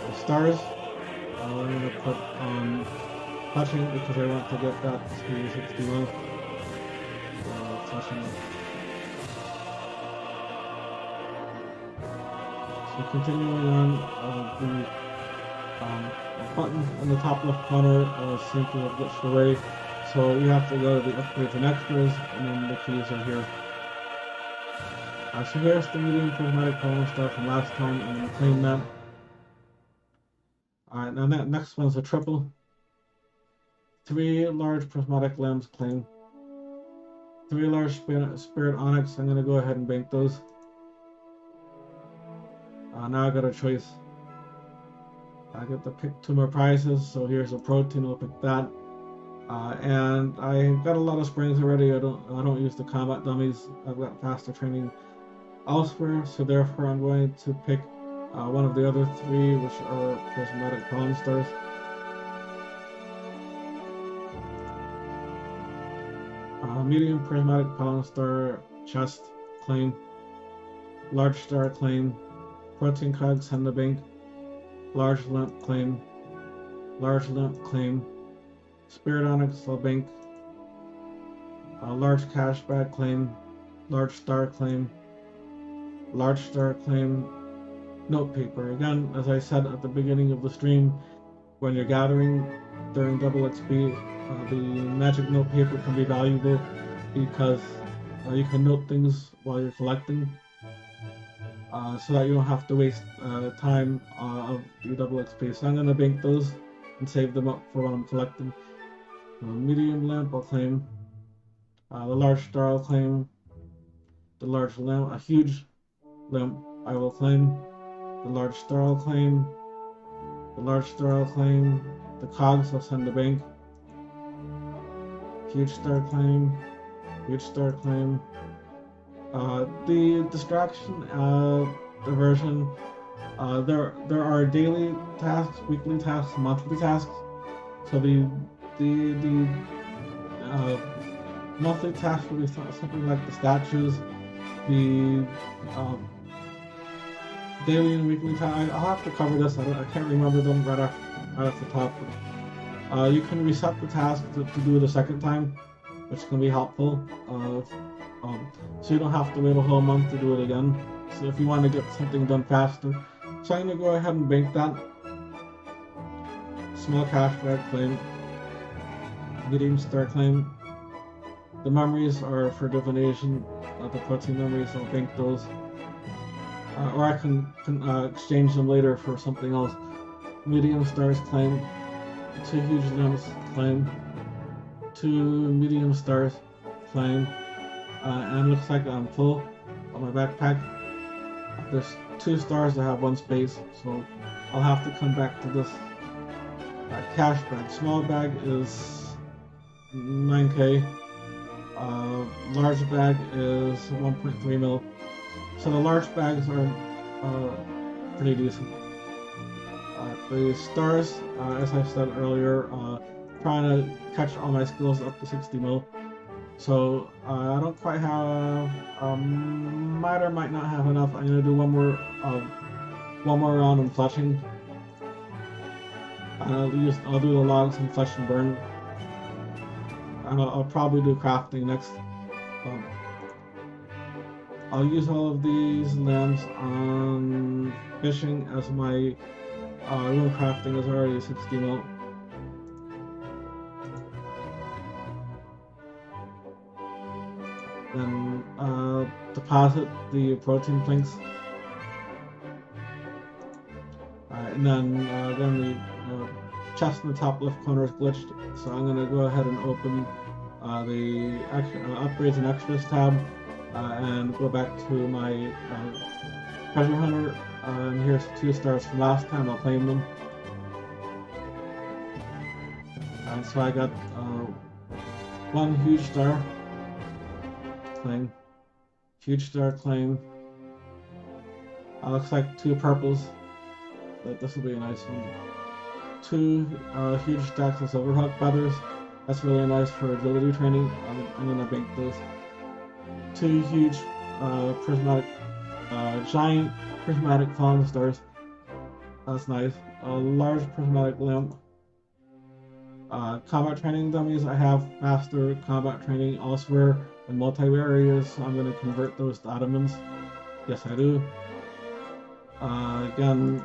The stars, I'm going to put on touching because I want to get that to 61. Touching. So continuing on, the button in the top left corner seems to have glitched away, so you have to go to the upgrades and extras, and then the keys are here. So here's the medium prismatic column star from last time. I'm going to claim that. Alright, now that next one's a triple. 3 large prismatic lamps claim. 3 large spirit onyx. I'm going to go ahead and bank those. Now I got a choice. I get to pick 2 more prizes, so here's a protein, I'll pick that. And I got a lot of springs already. I don't use the combat dummies. I've got faster training elsewhere, so therefore I'm going to pick one of the other 3, which are prismatic column stars. Medium prismatic column star chest claim. Large star claim. Protein cogs send the bank. Large lamp claim. Large lamp claim. Spirit onyx bank. Large cash bag claim. Large star claim. Large star claim. Note paper. Again, as I said at the beginning of the stream, when you're gathering during double XP, the magic note paper can be valuable because you can note things while you're collecting. So that you don't have to waste time of your double XP. So I'm going to bank those and save them up for when I'm collecting. Medium lamp I'll claim. The large star I'll claim. The large lamp, a huge lamp I will claim. The large star I'll claim. The large star I'll claim. The cogs I'll send to bank. Huge star claim. Huge star claim. The distraction diversion. There are daily tasks, weekly tasks, monthly tasks. So the monthly tasks will be something like the statues. The daily and weekly tasks. I'll have to cover this. I can't remember them right off the top. You can reset the task to do it a second time, which can be helpful. So you don't have to wait a whole month to do it again. So if you want to get something done faster. So I'm going to go ahead and bank that. Small cash bag claim. Medium star claim. The memories are for divination. The protein memories, I'll bank those. Or I can exchange them later for something else. Medium stars claim. 2 huge lamps claim. 2 medium stars claim. And looks like I'm full on my backpack. There's 2 stars that have 1 space, so I'll have to come back to this. Cash bag. Small bag is 9k. Large bag is 1.3 mil. So the large bags are pretty decent. The stars, as I said earlier, trying to catch all my skills up to 60 mil. So I don't quite have, might or might not have enough. I'm gonna do one more round in fleshing. I'll do the logs and flesh and burn. I'll probably do crafting next. I'll use all of these lamps on fishing, as my rune crafting is already 60 mil. Then deposit the protein planks. And then the chest in the top left corner is glitched, so I'm gonna go ahead and open the upgrades and extras tab and go back to my treasure hunter. And here's 2 stars from last time. I'll claim them. And so I got 1 huge star claim, huge star claim. Looks like 2 purples. This will be a nice one. 2 huge stacks of silverhawk feathers. That's really nice for agility training. I'm gonna bank those. 2 huge giant prismatic falling stars. That's nice. A large prismatic lamp. Combat training dummies. I have master combat training elsewhere in multi areas, so I'm going to convert those to ottomans. Yes, I do. Again,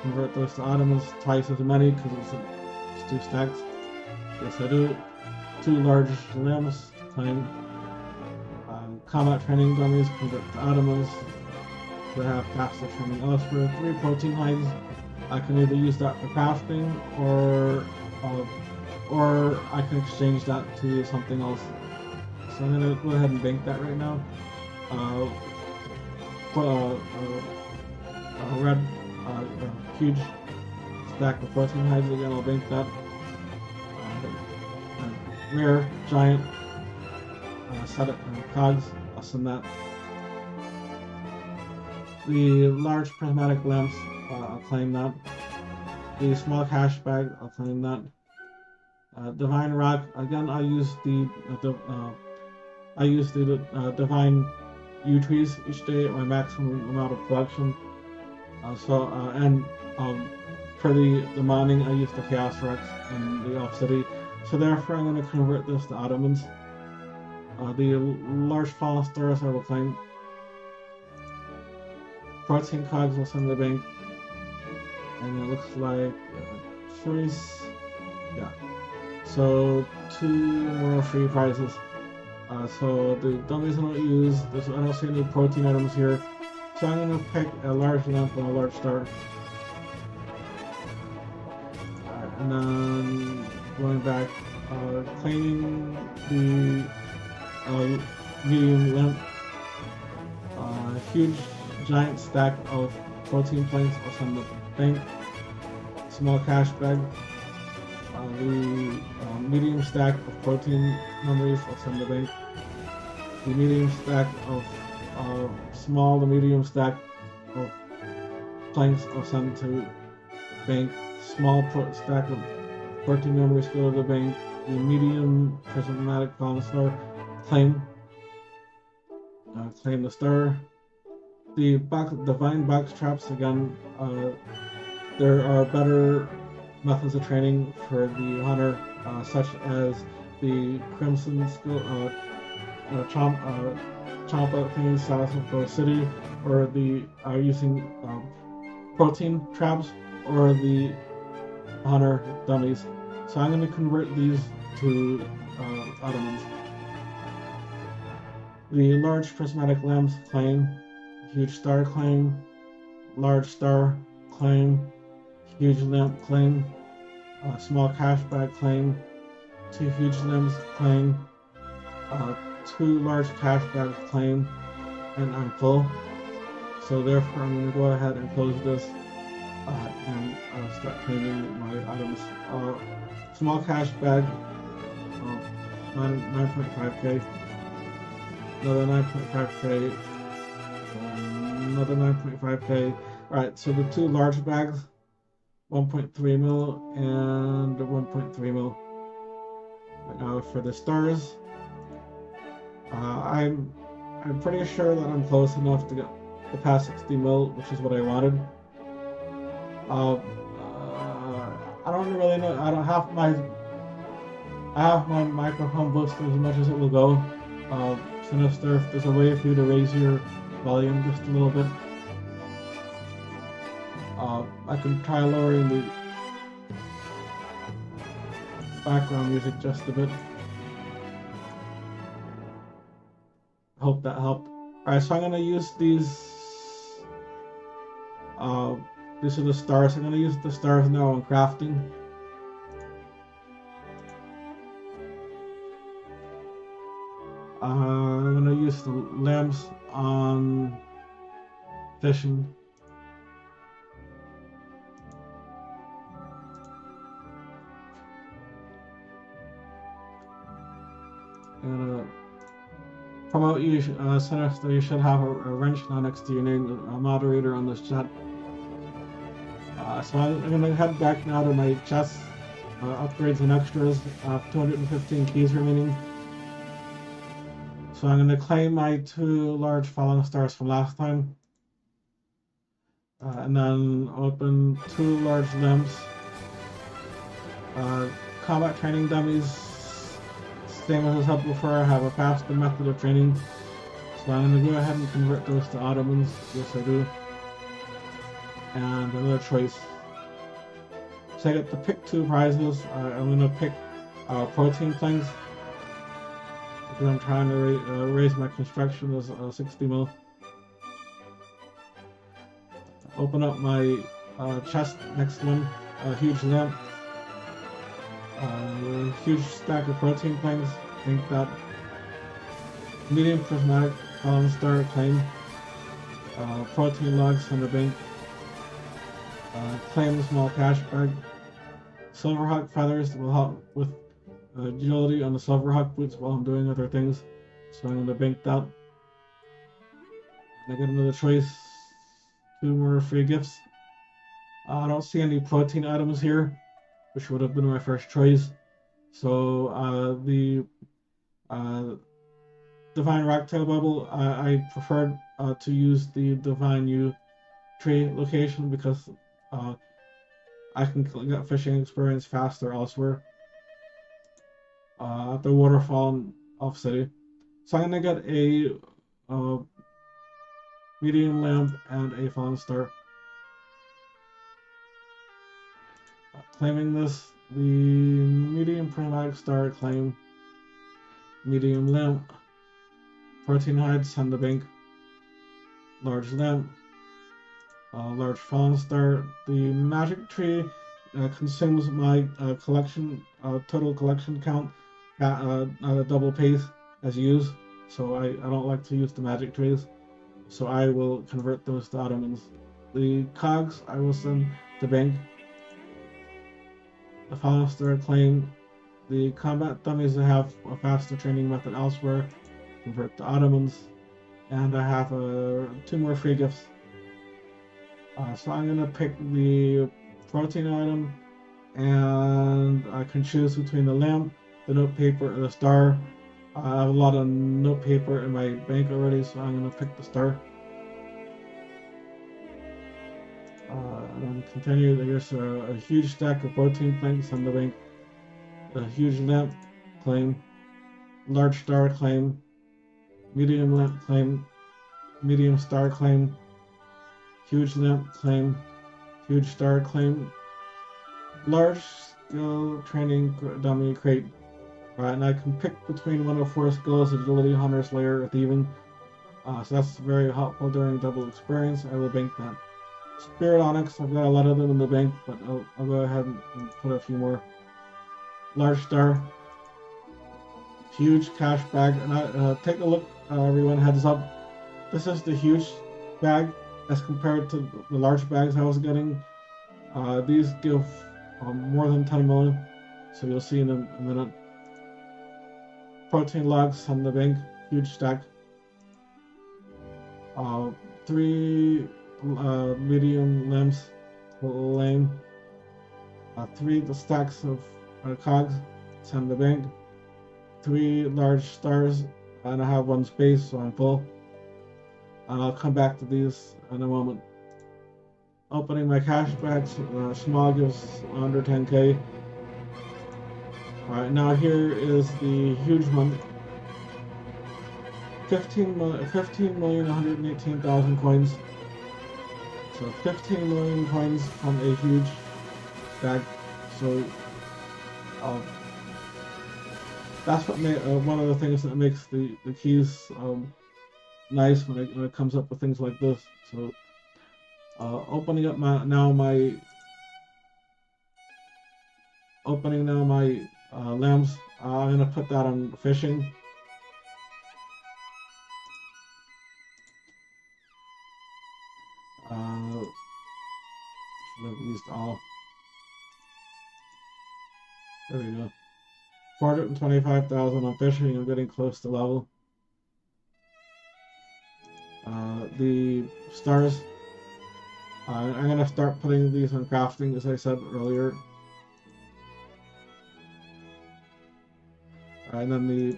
convert those to ottomans twice as many because it's 2 stacks. Yes, I do. 2 large lamps. Claim. Combat training dummies, convert to ottomans. I have master training elsewhere. 3 protein hides. I can either use that for crafting, or I can exchange that to something else. So I'm gonna go ahead and bank that right now. Red, huge stack of protein hides again. I'll bank that. Rare, giant, set it cogs. I'll send that. The large prismatic lamps, I'll claim that. The small cash bag, I'll claim that. Divine rock, again, I use the divine yew trees each day at my maximum amount of production. For the mining, I use the chaos rocks and the off city. So therefore, I'm going to convert this to ottomans. The large fallen stars I will claim. Protein cogs will send the bank. And it looks like choice. Yeah. So 2 more free prizes. So the dummies I don't use. I don't see any protein items here. So I'm going to pick a large lamp and a large star. And then going back, claiming the medium lamp. Huge giant stack of protein planks. I'll send the bank. Small cash bag. The medium stack of protein memories. I'll send the bank. The medium stack of small to medium stack of planks. I'll send to bank. Small stack of protein memories go to the bank. The medium prismatic fallen star. Claim. Claim the star. The divine box traps, again, there are better methods of training for the hunter, such as the crimson skill, chompa things, Sassafras City, or the using protein traps, or the hunter dummies. So I'm going to convert these to ottomans. The large prismatic lamps claim. Huge star claim, large star claim, huge lamp claim, small cash bag claim, 2 huge lamps claim, 2 large cash bags claim, and I'm full. So therefore I'm going to go ahead and close this and start claiming my items. Small cash bag, 9.5k, another 9.5k, another 9.5k. Alright, so the two large bags, 1.3 mil and 1.3 mil. Right now for the stars, I'm pretty sure that I'm close enough to get the past 60 mil, which is what I wanted. I don't really know. I have my microphone boosted as much as it will go. Sinister, if there's a way for you to raise your volume just a little bit, I can try lowering the background music just a bit. Hope that helped. Alright, so I'm gonna use these. These are the stars. I'm gonna use the stars now on crafting. I'm gonna use the lamps on fishing. I'm gonna promote you, Sinister. You should have a wrench now next to your name, a moderator on this chat. So I'm gonna head back now to my chest, upgrades and extras. 215 keys remaining. So I'm gonna claim my two large falling stars from last time, and then open two large lamps. Combat training dummies, same as I said before. I have a faster method of training, so I'm gonna go ahead and convert those to Ottomans. Yes, I do. And another choice. So I get to pick two prizes. I'm gonna pick protein planks because I'm trying to raise my construction as 60 mil. Open up my chest, next one, a huge lamp, huge stack of protein planks. Think that. Medium prismatic fallen star claim, protein logs from the bank. Claim the small cash bag. Silverhawk feathers will help with agility on the Silverhawk boots while I'm doing other things. So I'm going to bank that. And I get another choice. Two more free gifts. I don't see any protein items here, which would have been my first choice. So the Divine Rocktail Bubble, I preferred to use the Divine U tree location because I can get fishing experience faster elsewhere at the waterfall in Off City. So I'm gonna get a medium lamp and a fallen star. Claiming this, the medium prismatic star claim, medium lamp, protein hide, send the bank, large lamp, large fallen star. The magic tree consumes my collection, total collection count at a double pace as used, so I don't like to use the magic trees, so I will convert those to Ottomans. The cogs I will send to bank. The fallen star claim. The combat dummies that have a faster training method elsewhere, convert to Ottomans, and I have two more free gifts. So I'm gonna pick the protein item, and I can choose between the lamp, the note paper, and the star. I have a lot of note paper in my bank already, so I'm gonna pick the star. And then continue. There's a huge stack of protein planks on the bank, a huge lamp claim, large star claim, medium lamp claim, medium star claim, huge lamp claim, huge star claim, large skill training dummy crate. Alright, and I can pick between 104 skills, agility, hunter, slayer, or thieving. So that's very helpful during double experience. I will bank that. Spirit Onyx, I've got a lot of them in the bank, but I'll go ahead and put a few more. Large star, huge cash bag, and take a look, everyone, heads up. This is the huge bag as compared to the large bags I was getting. These give more than 10 million, so you'll see in a minute. protein logs on the bank, huge stack. 3 medium lamps, lame. 3 stacks of cogs, on the bank. 3 large stars, and I have 1 space, so I'm full. And I'll come back to these in a moment. Opening my cash bags, small gives under 10k. Alright, now here is the huge one. 15,118,000 coins. So 15 million coins from a huge bag. So that's what one of the things that makes the keys nice when it comes up with things like this. So opening now my lamps. I'm gonna put that on fishing. Should have used all. There we go. 425,000 on fishing. I'm getting close to level. The stars. I'm going to start putting these on crafting, as I said earlier. And then the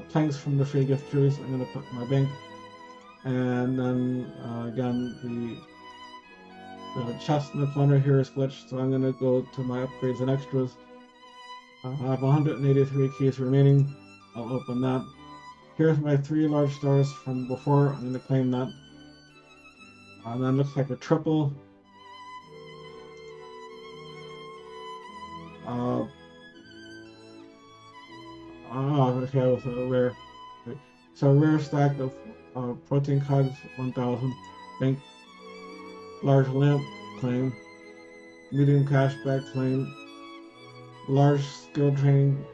planks from the free gift trees, I'm going to put in my bank. And then again, the chest in the corner here is glitched, so I'm going to go to my upgrades and extras. I have 183 keys remaining. I'll open that. Here's my 3 large stars from before. I'm going to claim that. And then looks like a triple. Okay, with a rare. Okay. So a rare stack of protein cogs, 1,000. Bank. Large lamp, claim. Medium cashback, claim. Large skill training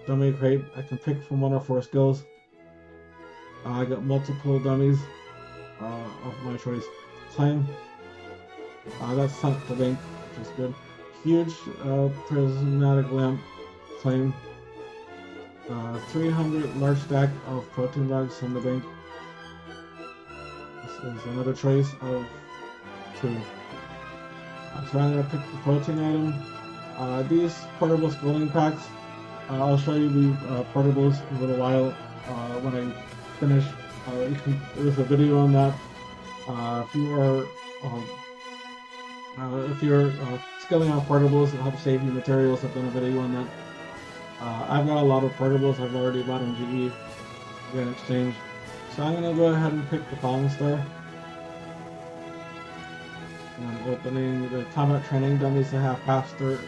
dummy crate. I can pick from 1 or 4 skills. I got multiple dummies of my choice. Claim. That's sent to bank, which is good. Huge prismatic lamp. Claim. 300 large stack of protein logs on the bank. This is another choice of 2. So I'm going to pick the protein item. These portable schooling packs, I'll show you the portables in a little while when I finish. There's a video on that. If you're skilling on portables to help save you materials, I've done a video on that. I've got a lot of portables I've already bought in GE in exchange. So I'm going to go ahead and pick the Falling Star. I'm opening the combat training dummies that have faster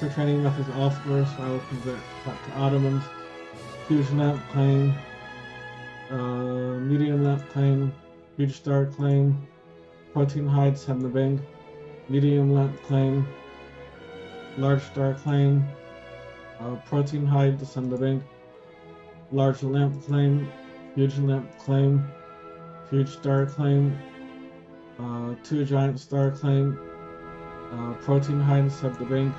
training methods elsewhere, so I will convert that to Ottomans. Huge lamp claim, medium lamp claim, huge star claim, protein hide send the bank, medium lamp claim, large star claim, protein hide to send the bank, large lamp claim, huge lamp claim, huge star claim, 2 giant star claim, protein hide send the bank,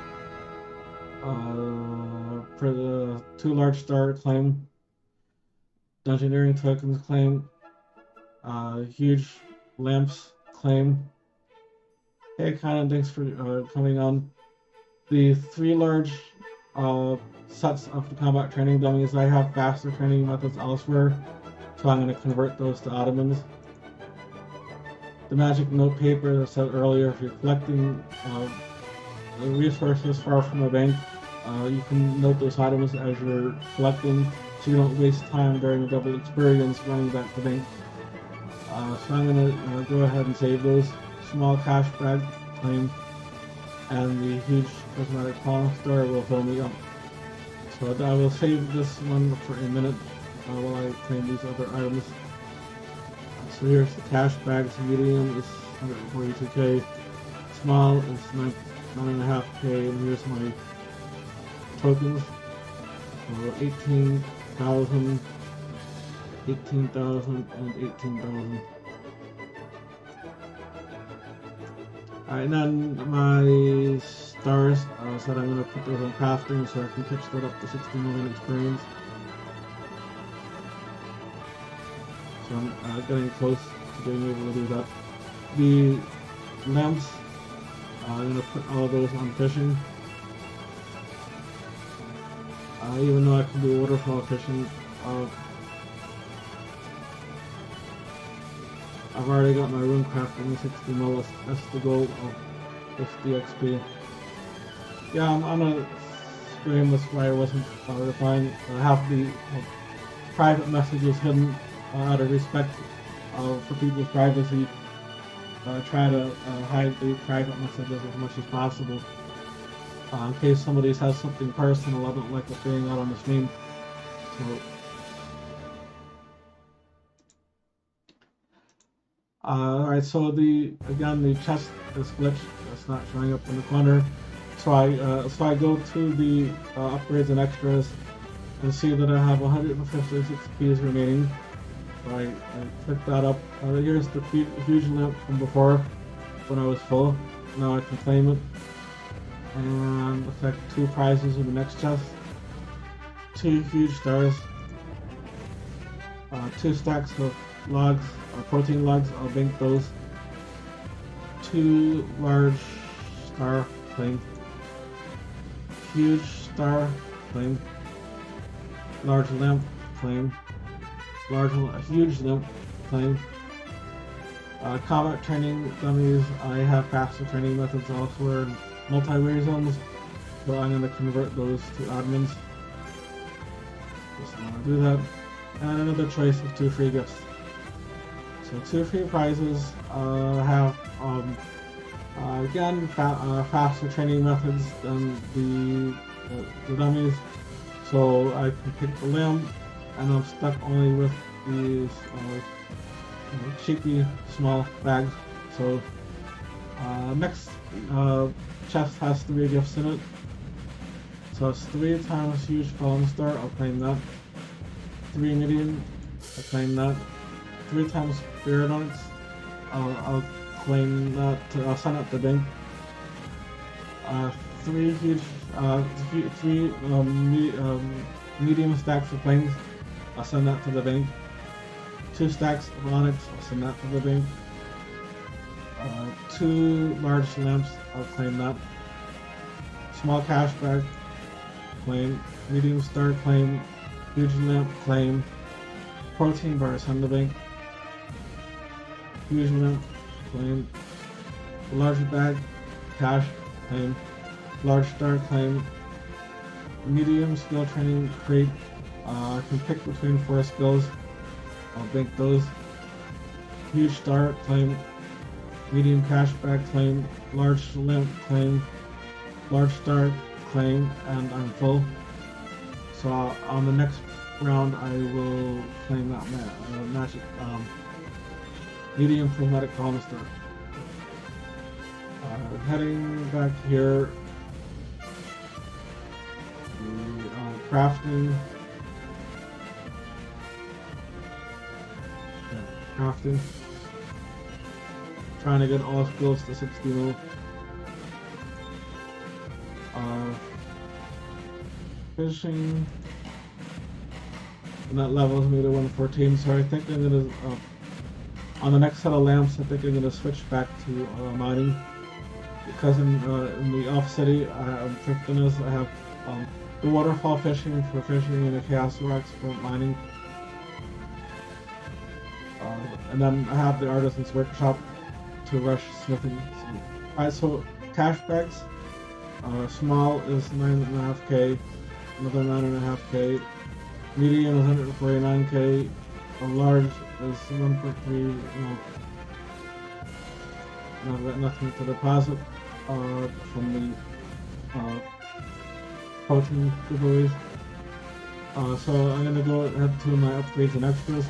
for the 2 large star claim, dungeoneering tokens claim, huge lamps claim. Hey Conan, thanks for coming on. The 3 large sets of the combat training dummies, I have faster training methods elsewhere, so I'm going to convert those to Ottomans. The magic note paper, as I said earlier, if you're collecting resources far from a bank, you can note those items as you're collecting, so you don't waste time during a double experience running back to bank. So I'm going to go ahead and save those. Small cash bag claim, and the huge prismatic Falling Star will fill me up. So I will save this one for a minute while I claim these other items. So here's the cash bags. Medium is 142k, small is 9.5k, and here's my tokens. So 18,000, 18,000, and 18,000. Alright, and then my stars. Said I'm going to put those on crafting so I can pitch that up to 60 million experience. So I'm getting close to being able to do that. The lamps, I'm going to put all of those on fishing. Even though I can do waterfall fishing, I've already got my rune crafting 60 mil. That's the goal of this DXP. Yeah, I'm on a stream, that's why I wasn't replying. I have the private messages hidden out of respect for people's privacy. Try to hide the private messages as much as possible. In case somebody says something personal, I don't like it being out on the stream. So, alright, so the chest is glitched. It's not showing up in the corner. So I go to the upgrades and extras and see that I have 156 keys remaining. So I click that up. Here's the huge lamp from before when I was full. Now I can claim it. And effect 2 prizes in the next chest. 2 huge stars. 2 stacks of logs, protein logs. I'll bank those. 2 large star claim. Huge star claim. Large lamp claim. Huge lamp claim. Combat training dummies. I have faster training methods elsewhere in multi-way zones, so I'm going to convert those to admins. Just want to do that. And another choice of 2 free gifts. So 2 free prizes have again faster training methods than the dummies. So I can pick the limb, and I'm stuck only with these cheeky small bags. So next chest has 3 gifts in it. So it's 3 times huge fallen star, I'll claim that. 3 medium, I'll claim that. 3 times spirit onyx, I'll claim that. I'll send it to bank. 3 huge, 3 medium stacks of planes, I'll send that to the bank. 2 stacks of onyx, I'll send that to the bank. 2 large lamps, I'll claim that. Small cash bag, claim. Medium star, claim. Huge lamp, claim. Protein bar, send to bank. Huge lamp, claim. Large bag, cash, claim. Large star, claim. Medium skill training crate, I can pick between 4 skills. I'll bank those. Huge star, claim. Medium cash bag, claim. Large lamp, claim. Large star, claim, and I'm full. So on the next round I will claim that magic medium chromatic column star. Heading back here, crafting. Crafting. Trying to get all skills to 60 mil. Fishing. And that levels me to 114, so I think I'm gonna, on the next set of lamps, I think I'm gonna switch back to mining. Because in the off city, I'm thriftiness, I have the waterfall fishing for fishing and the chaos rocks for mining. And then I have the artisan's workshop to rush smithing. Alright, so cash bags. Small is 9.5k, another 9.5k. Medium is 149k. Large is 1.3. I've got nothing to deposit from the protein giveaways. So I'm gonna go ahead to my upgrades and extras.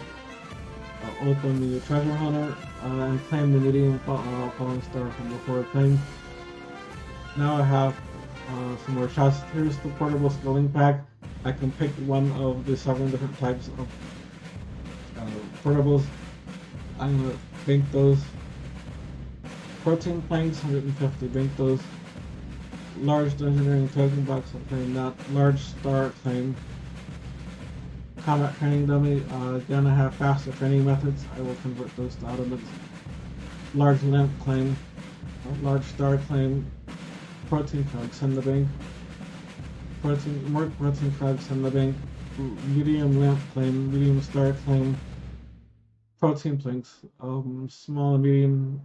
I'll open the treasure hunter and claim the medium falling star from before claim. Now I have some more chests. Here's the portable skilling pack. I can pick one of the 7 different types of portables. I'm gonna bank those. Protein planks, 150, bank those. large engineering token box, I'll claim that. Large star claim. Combat training dummy, again I have faster training methods, I will convert those to automates. Large lamp claim. Large star claim. Protein cog, send the bank. More protein cog, send the bank. Medium lamp claim, medium star claim. Protein planks, small and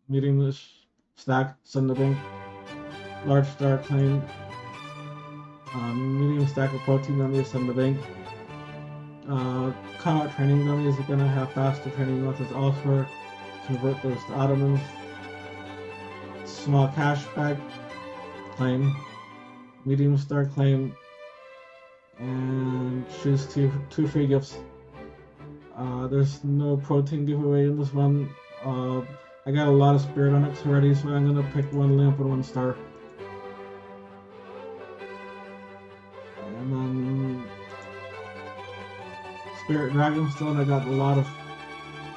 medium-ish stack, send the bank. Large star claim, medium stack of protein dummies, send the bank. Combat training dummies are gonna have faster training methods elsewhere. Convert those to ottomans. Small cash bag claim, medium star claim, and choose two free gifts. There's no protein giveaway in this one. I got a lot of Spirit Onyx already, so I'm gonna pick one lamp and one star. And then Spirit Dragonstone, I got a lot of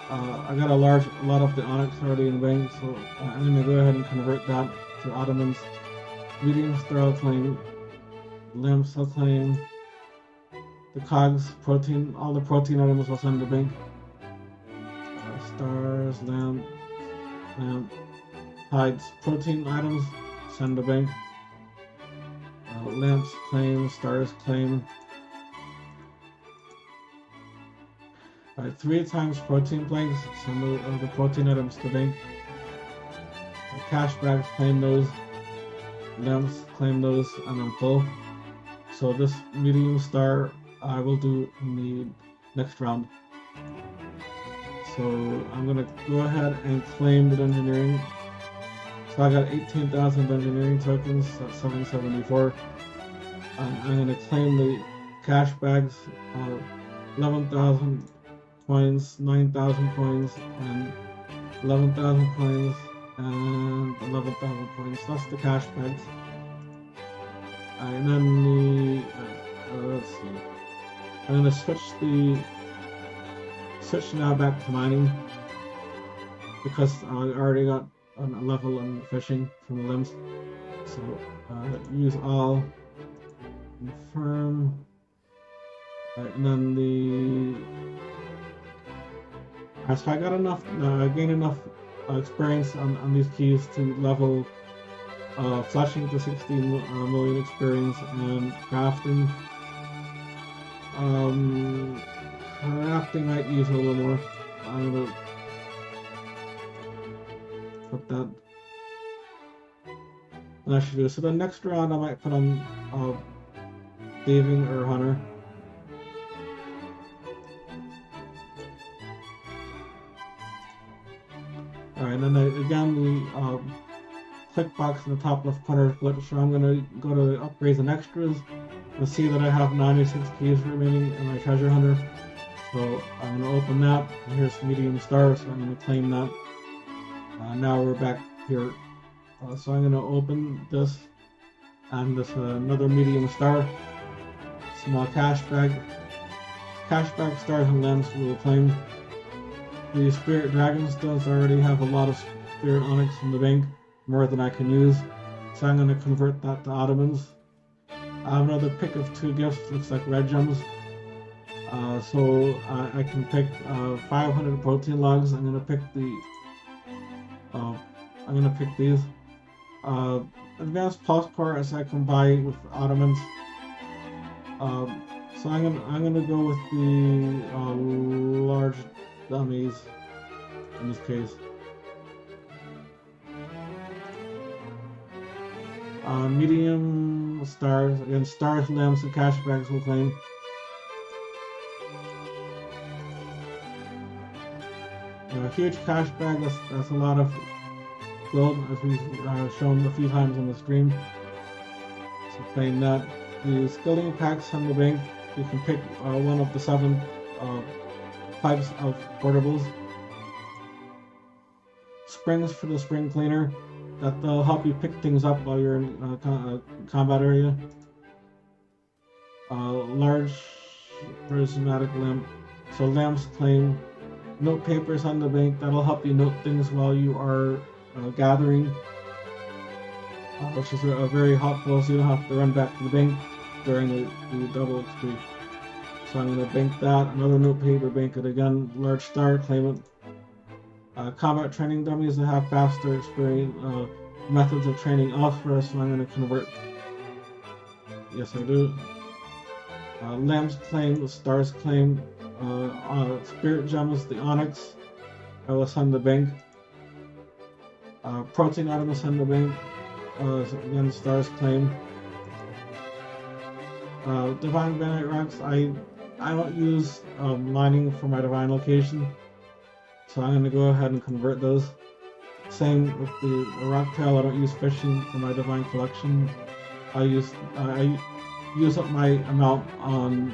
a lot of the Onyx already in bank, so I'm gonna go ahead and convert that to ottomans. Medium star claim, lamps I'll claim. The cogs, protein, all the protein items will send to bank. Stars, lamp, hides, protein items, send to bank. Lamps claim, stars claim. Alright, 3 times protein planks, send the protein items to bank. Cash bags, claim those. Lamps, claim those, and I'm full. So this medium star I will do in the next round. So I'm gonna go ahead and claim the engineering. So I got 18,000 engineering tokens, that's 774. I'm gonna claim the cash bags, 11,000 coins, 9,000 coins, and 11,000 coins, and 11,000 coins. That's the cash bags. And then let's see. I'm gonna switch now back to mining because I already got a level in fishing from the limbs. So use all, confirm, and then so I got enough, gained enough experience on these keys to level flashing to 16 million experience and crafting. Crafting might use a little more. I'm gonna put that. And I should do. So the next round I might put on thieving or hunter. Alright, and then again the click box in the top left corner glitch. So I'm gonna go to upgrades and extras. You'll see that I have 96 keys remaining in my treasure hunter. So I'm going to open that, and here's the medium star, so I'm going to claim that. Now we're back here. So I'm going to open this, and this another medium star, small cash bag. Cash bag, stars, and lamps we will claim. The Spirit Dragonstones already have a lot of Spirit Onyx in the bank, more than I can use. So I'm going to convert that to ottomans. I have another pick of 2 gifts, looks like red gems. So I can pick 500 protein logs. I'm gonna pick these. Advanced pulse core as I can buy with ottomans. So I'm gonna go with the large dummies in this case. Medium stars, again stars, lamps, and cash bags will claim. Huge cash bag, that's a lot of gold, as we've shown a few times on the stream. So claim that. The skilling packs on the bank, you can pick one of the 7 types of portables. Springs for the spring cleaner, that'll help you pick things up while you're in combat area. Large prismatic lamp, so lamps claim. Note papers on the bank, that'll help you note things while you are gathering. which is very helpful, so you don't have to run back to the bank during the double XP. So I'm going to bank that. Another note paper, bank it again. Large star, claim it. Combat training dummies that have faster experience methods of training elsewhere, so I'm going to convert. Yes, I do. Lamps claim, the stars claim, spirit gems, the onyx, I will send the bank. Protein item will send the bank. Again, stars claim. Divine Bandite rocks, I don't use mining for my divine location, so I'm going to go ahead and convert those. Same with the rock tail, I don't use fishing for my divine collection. I use up my amount on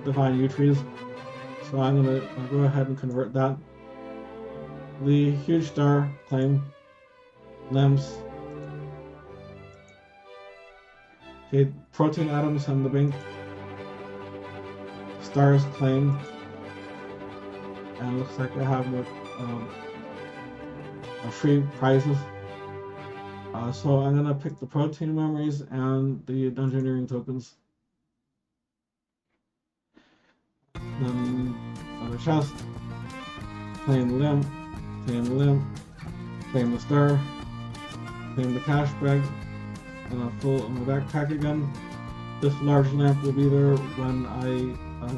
divine yew trees, so I'm going to go ahead and convert that. The huge star claim. Lamps. Okay, protein atoms and the bank. Stars claim. And looks like I have more free prizes. So I'm gonna pick the protein memories and the dungeoneering tokens. Then on the chest, claim the lamp, claim the star, claim the cash bag, and I'll fill my backpack again. This large lamp will be there when I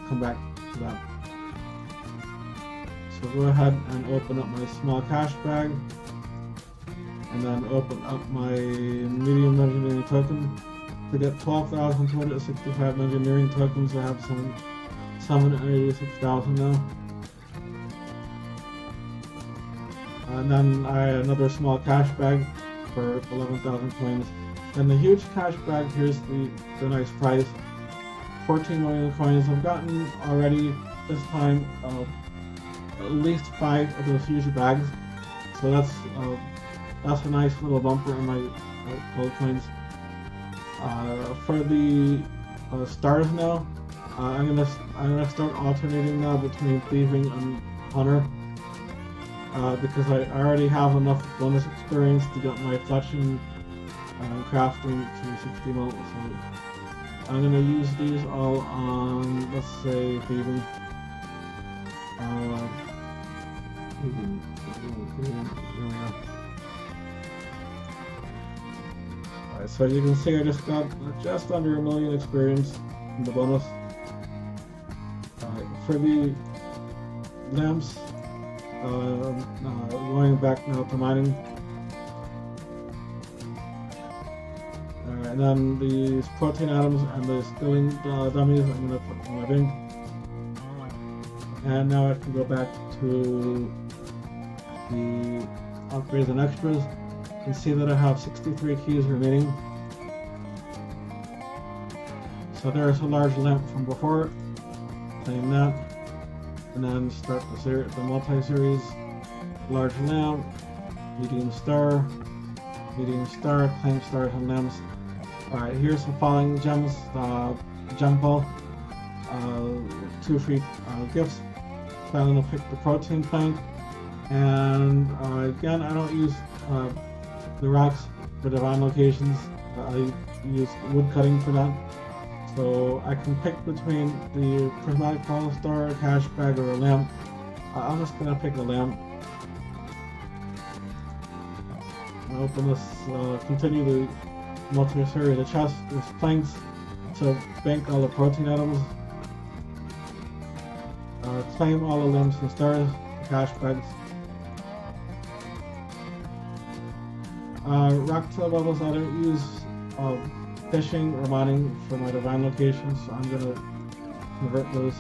come back to that. So go ahead and open up my small cash bag, and then open up my medium engineering token. To get 12,265 engineering tokens, I have 786,000 now. And then I had another small cash bag for 11,000 coins. And the huge cash bag, here's the nice prize. 14 million coins. I've gotten already this time at least 5 of those huge bags. So that's a nice little bumper in my gold coins. For the stars now, I'm gonna start alternating now between thieving and hunter. Because I already have enough bonus experience to get my fletching and crafting to 60 mil, so I'm going to use these all on, let's say, thieving. Alright, so you can see I just got just under 1 million experience in the bonus. For the lamps, going back now to mining. And then these protein atoms and the skilling dummies I'm going to put in my bank. And now I can go back to the upgrades and extras. You can see that I have 63 keys remaining. So there's a large lamp from before. Claim that. And then start the multi-series. Large lamp, medium star, claim stars and lamps. Alright, here's some falling gems, gem ball, 2 free gifts. So I'm going to pick the protein plank, and again, I don't use the rocks for divine locations. I use wood cutting for that. So I can pick between the prismatic pole star, a cash bag, or a lamp. I'm just going to pick a lamp. I'll open this, continue the multi-series of chests. There's planks to bank all the protein atoms. Claim all the lamps and stars, the cash bags. Rock tail levels, I don't use fishing or mining for my divine locations, so I'm going to convert those.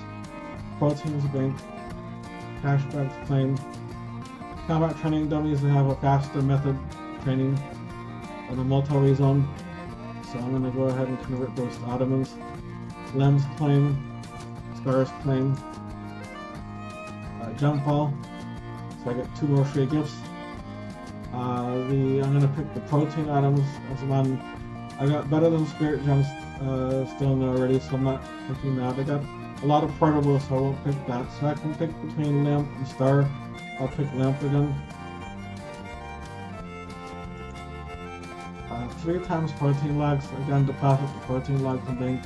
Proteins bank, cash bags claim. Combat training dummies that have a faster method training on the multi-way zone, so I'm going to go ahead and convert those to ottomans. Lamps claim, stars claim, jump ball, so I get 2 more free gifts. I'm going to pick the protein items as one. I got better than spirit gems still in there already, so I'm not picking that. I got a lot of portables, so I won't pick that. So I can pick between lamp and star. I'll pick lamp again. 3 times protein logs. Again, deposit the protein logs in bank.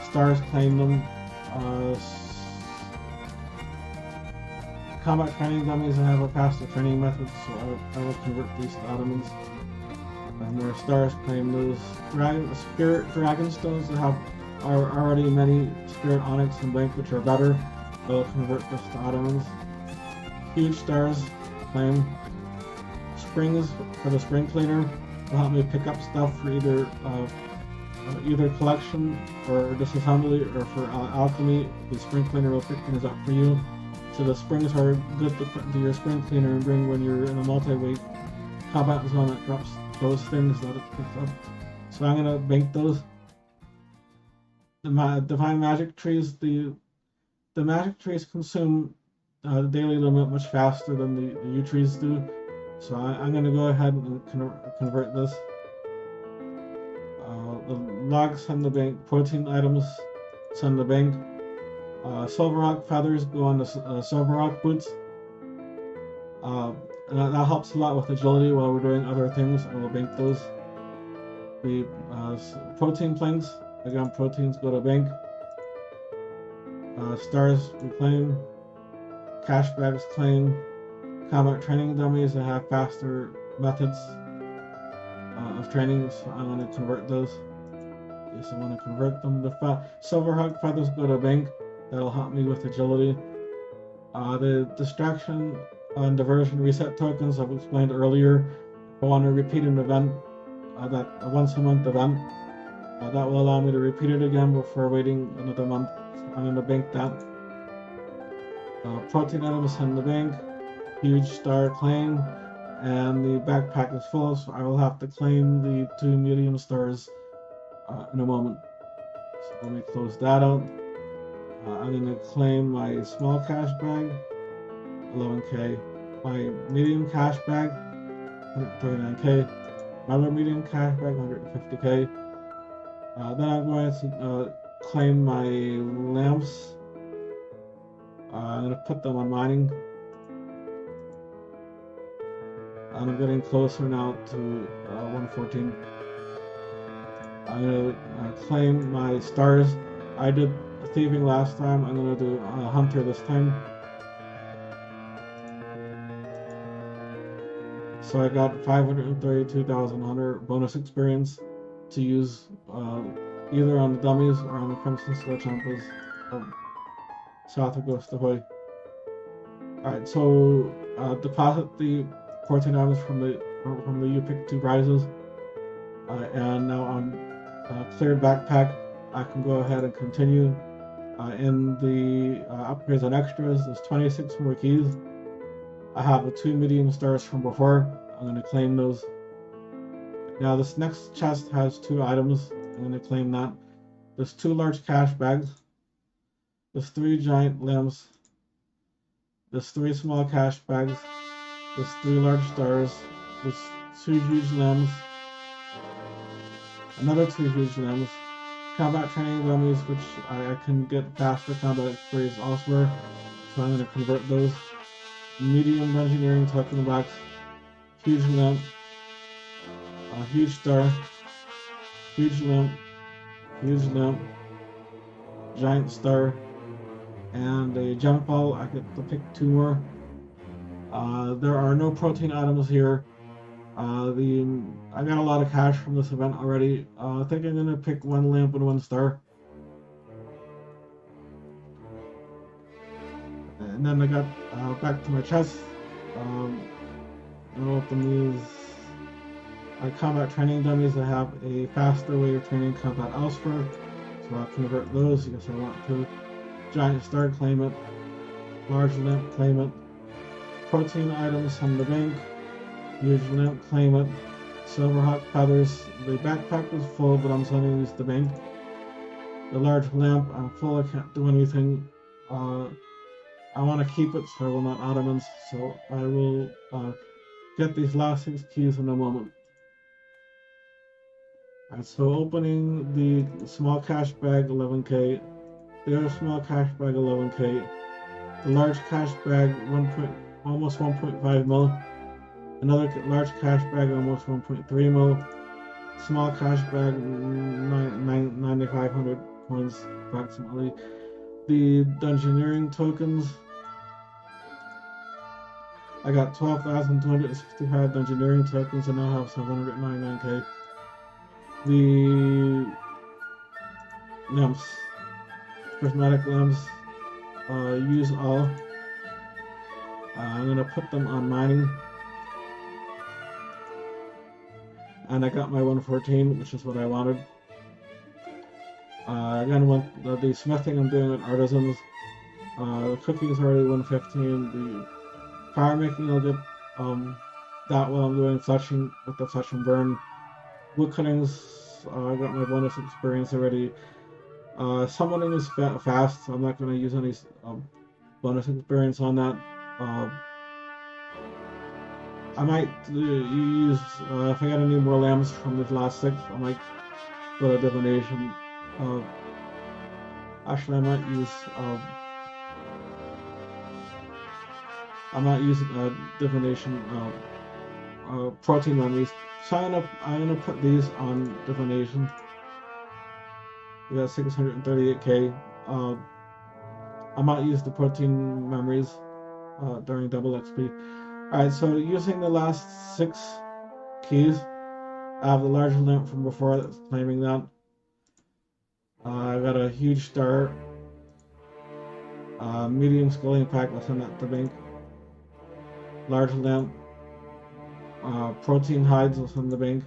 Stars claim them. Combat training dummies that have a faster training method, so I will convert these to Ottomans. And their stars claim those spirit dragon stones that are already many spirit onyx and bank, which are better. I will convert this to Ottomans. Huge stars claim springs for the spring cleaner. Will help me pick up stuff for either collection or disassembly, or for alchemy. The spring cleaner will pick things up for you. So the springs are good to put into your spring cleaner and bring when you're in a multi-weight combat zone that drops those things that it picks up. So I'm gonna bank those. The divine magic trees, the magic trees consume the daily limit much faster than the U trees do. So I'm gonna go ahead and convert this. The logs send the bank, protein items send the bank. Silver rock feathers go on the silver rock boots. And that helps a lot with agility while we're doing other things. I will bank those. The protein planks, again, proteins go to bank. Stars we claim. Cash bags claim. Combat training dummies that have faster methods of training, so I'm going to convert those. Yes, I want to convert them. The silver hawk feathers go to bank. That'll help me with agility. The distraction and diversion reset tokens I've explained earlier. I want to repeat an event, that a once a month event. That will allow me to repeat it again before waiting another month. So I'm going to bank that. Protein items in the bank. Huge star claim. And the backpack is full, so I will have to claim the 2 medium stars in a moment. So let me close that out. I'm going to claim my small cash bag, 11k, my medium cash bag, 139k, another medium cash bag, 150k. Then I'm going to claim my lamps. I'm going to put them on mining. I'm getting closer now to 114. I'm going to claim my stars. I did thieving last time. I'm going to do hunter this time. So I got 532,000 hunter bonus experience to use either on the dummies or on the Crimson Sledgehampers south of Ghost Ahoy. Alright, so deposit the 14 items from the You Pick 2 prizes, and now on cleared backpack I can go ahead and continue. In the upgrades and extras, there's 26 more keys. I have the 2 medium stars from before. I'm going to claim those. Now this next chest has 2 items. I'm going to claim that. There's 2 large cash bags. There's 3 giant lamps. There's 3 small cash bags. There's 3 large stars. There's 2 huge lamps. Another 2 huge lamps. Combat training dummies, which I can get faster combat experience elsewhere, so I'm going to convert those. Medium engineering token box, huge lamp, huge star, huge lamp, giant star, and a jump ball. I get to pick 2 more. There are no protein items here. I got a lot of cash from this event already. I think I'm gonna pick 1 lamp and 1 star. And then I got back to my chest. I'll open these combat training dummies that have a faster way of training combat elsewhere. So I'll convert those because I want to. Giant star, claim it. Large lamp, claim it. Protein items from the bank. Huge lamp, claim it. Silver hawk feathers. The backpack was full, but I'm sending these to the bank. The large lamp, I'm full, I can't do anything. I want to keep it, so I will not Ottomans. So I will get these last 6 keys in a moment. Alright, so opening the small cash bag, 11k. The other small cash bag, 11k. The large cash bag, almost 1.5 mil. Another large cash bag, almost 1.3 mil. Small cash bag, 9,500 coins approximately. The Dungeoneering tokens, I got 12,265 Dungeoneering tokens and now have 799k. The lamps, prismatic lamps, use all. I'm gonna put them on mining. And I got my 114, which is what I wanted. Again, the smithing I'm doing with artisans. The cooking is already 115. The fire making I'll get that while I'm doing fletching with the fletch and burn. Wood cuttings, I got my bonus experience already. Summoning is fast, so I'm not going to use any bonus experience on that. I might use, if I get any more lamps from the last 6, I might go to divination. Actually, I might use divination protein memories. So I'm gonna put these on divination. We got 638k. I might use the protein memories during double XP. Alright, so using the last 6 keys, I have the larger lamp from before that's claiming that. I got a huge star, medium sculling pack, I'll send that to bank. Large lamp, protein hides, I'll send the bank.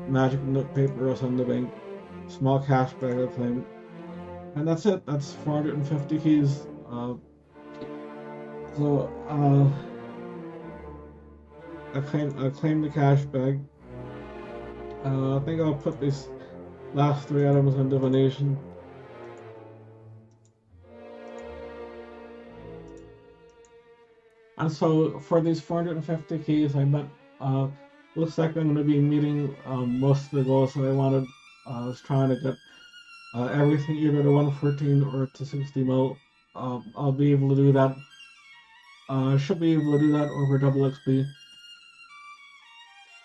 Magic note paper, I'll send the bank. Small cash bag, I'll claim. And that's it, that's 450 keys. I claim the cash bag. I think I'll put these last 3 items on divination. And so for these 450 keys, I bet looks like I'm going to be meeting most of the goals that I wanted. I was trying to get everything either to 114 or to 60 mil. I'll be able to do that. I should be able to do that over double XP.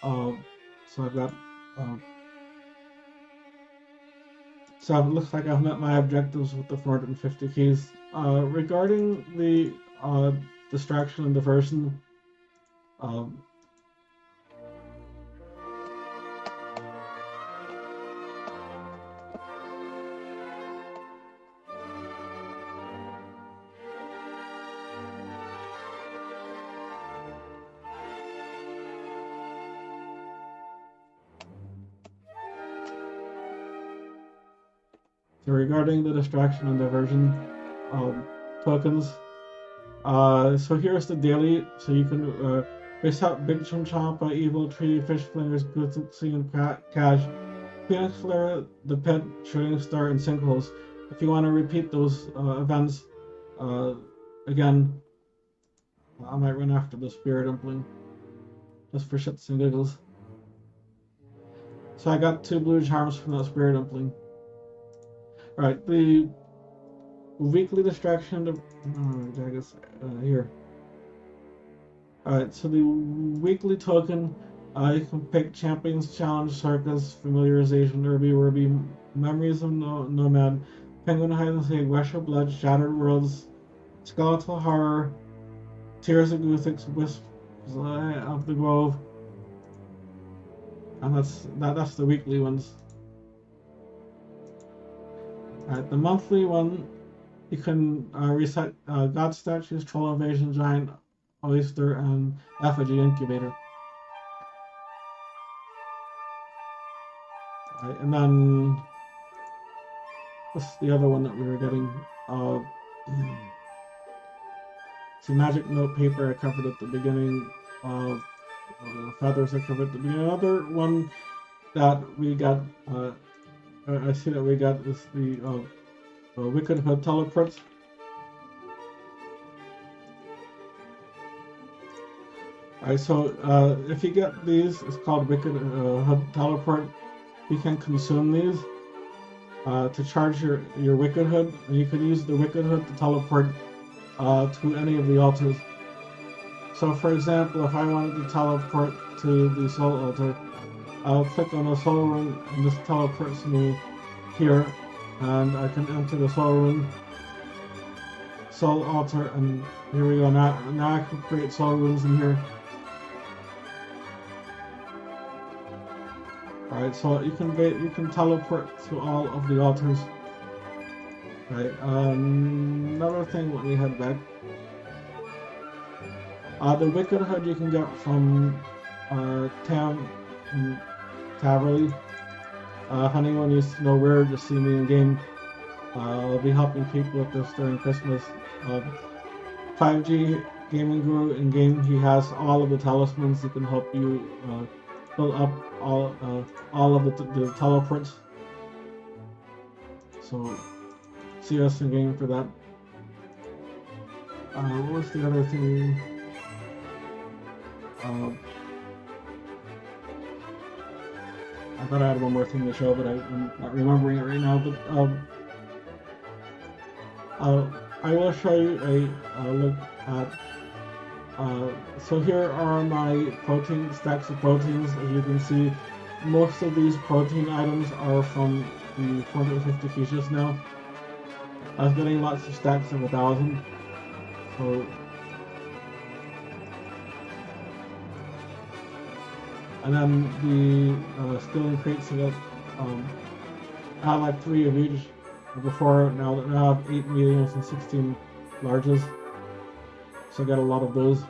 So I've got, so it looks like I've met my objectives with the 450 keys. Regarding the distraction and diversion, so regarding the distraction and diversion tokens, so here's the daily. So you can face out Big Chimchompa, Evil Tree, Fish Flingers, Goodsy, and Cash, Phoenix Flare, The Pit, Shooting Star, and Sinkholes. If you want to repeat those events, again, I might run after the Spirit Dumpling, just for shits and giggles. So I got 2 blue charms from that Spirit Dumpling. Alright, the weekly distraction, I guess, here. Alright, so the weekly token, you can pick Champions Challenge, Circus, Familiarization, Urby, Memories of Nomad, Penguin Hide and Seek, Rush of Blood, Shattered Worlds, Skeletal Horror, Tears of Guthix, Wisps of the Grove, and that's the weekly ones. Alright, the monthly one, you can reset God Statues, Troll Invasion, Giant Oyster, and Effigy Incubator. Alright, and then what's the other one that we were getting? So Magic Note Paper I covered at the beginning. Feathers I covered at the beginning. Another one that we got, I see that we got is the Wicked Hood Teleport. Alright, so if you get these, it's called Wicked Hood Teleport. You can consume these to charge your Wicked Hood, and you can use the Wicked Hood to teleport to any of the altars. So for example, if I wanted to teleport to the soul altar, I'll click on the soul rune and this teleports me here, and I can enter the soul rune, soul altar, and here we go. Now I can create soul runes in here. Alright, so you can teleport to all of the altars. Right, another thing, let me head back. The Wicked Hood you can get from Tam and Taverley. If anyone needs to know where to see me in game, I'll be helping people with this during Christmas. 5G Gaming Guru in game, he has all of the talismans that can help you fill up all of the teleports. So see us in game for that. What was the other thing? I thought I had one more thing to show, but I'm not remembering it right now. But I will show you a look at. So here are my protein stacks of proteins. As you can see, most of these protein items are from the 450 features now. I was getting lots of stacks of 1,000. So. And then the skilling crates, I got, I had like 3 of each before. Now I have 8 mediums and 16 larges, so I got a lot of those.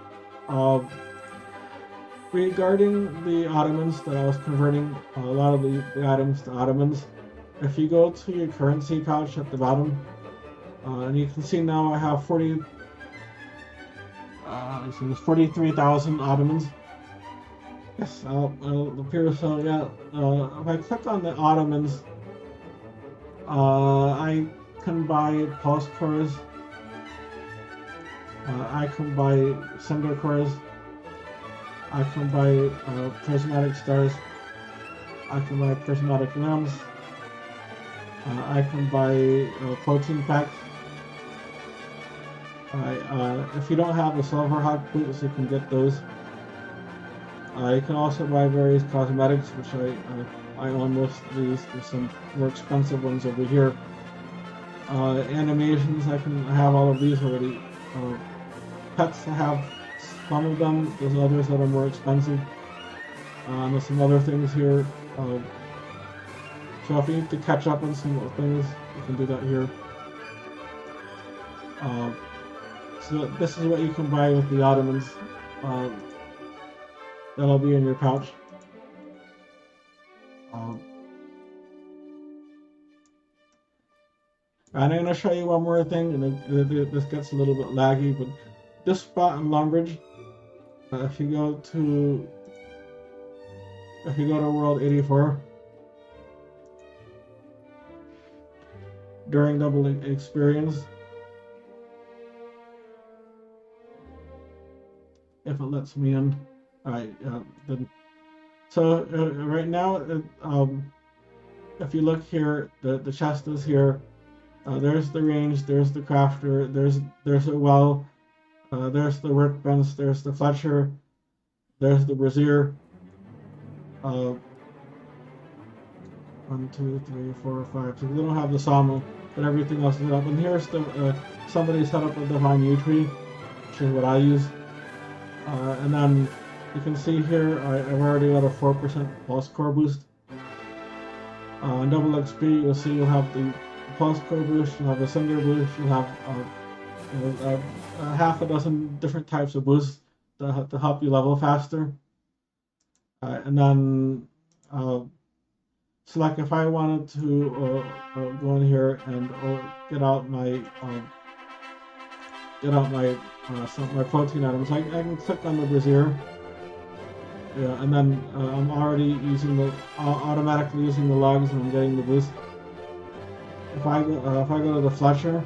Regarding the Ottomans that I was converting, a lot of the items to Ottomans, if you go to your currency pouch at the bottom, and you can see now I have 43,000 Ottomans. Yes, I'll appear. So yeah, if I click on the Ottomans, I can buy pulse cores, I can buy cinder cores, I can buy prismatic stars, I can buy prismatic lamps, I can buy protein packs. If you don't have the silver hawk boots, you can get those. You can also buy various cosmetics, which I own most of these. There's some more expensive ones over here. Animations, I have all of these already. Pets, I have some of them. There's others that are more expensive. There's some other things here. So if you need to catch up on some things, you can do that here. So this is what you can buy with the Ottomans. That'll be in your pouch. And I'm going to show you one more thing, and this gets a little bit laggy, but this spot in Lumbridge, if you go to World 84, during double experience, if it lets me in. Alright, then. So right now, if you look here, the chest is here. There's the range. There's the crafter. There's a well. There's the workbench. There's the Fletcher. There's the brazier. 1, 2, 3, 4, 5. So we don't have the sawmill, but everything else is set up. And here's the somebody set up a divine yew tree, which is what I use. And then you can see here, I've already got a 4% pulse core boost. On double XP, you'll see you'll have the pulse core boost, you'll have a cinder boost, you'll have half a dozen different types of boosts to help you level faster. And then, so like if I wanted to go in here and get out my my protein items, I can click on the brazier. Yeah, and then I'm already automatically using the logs, and I'm getting the boost. If I go to the Fletcher,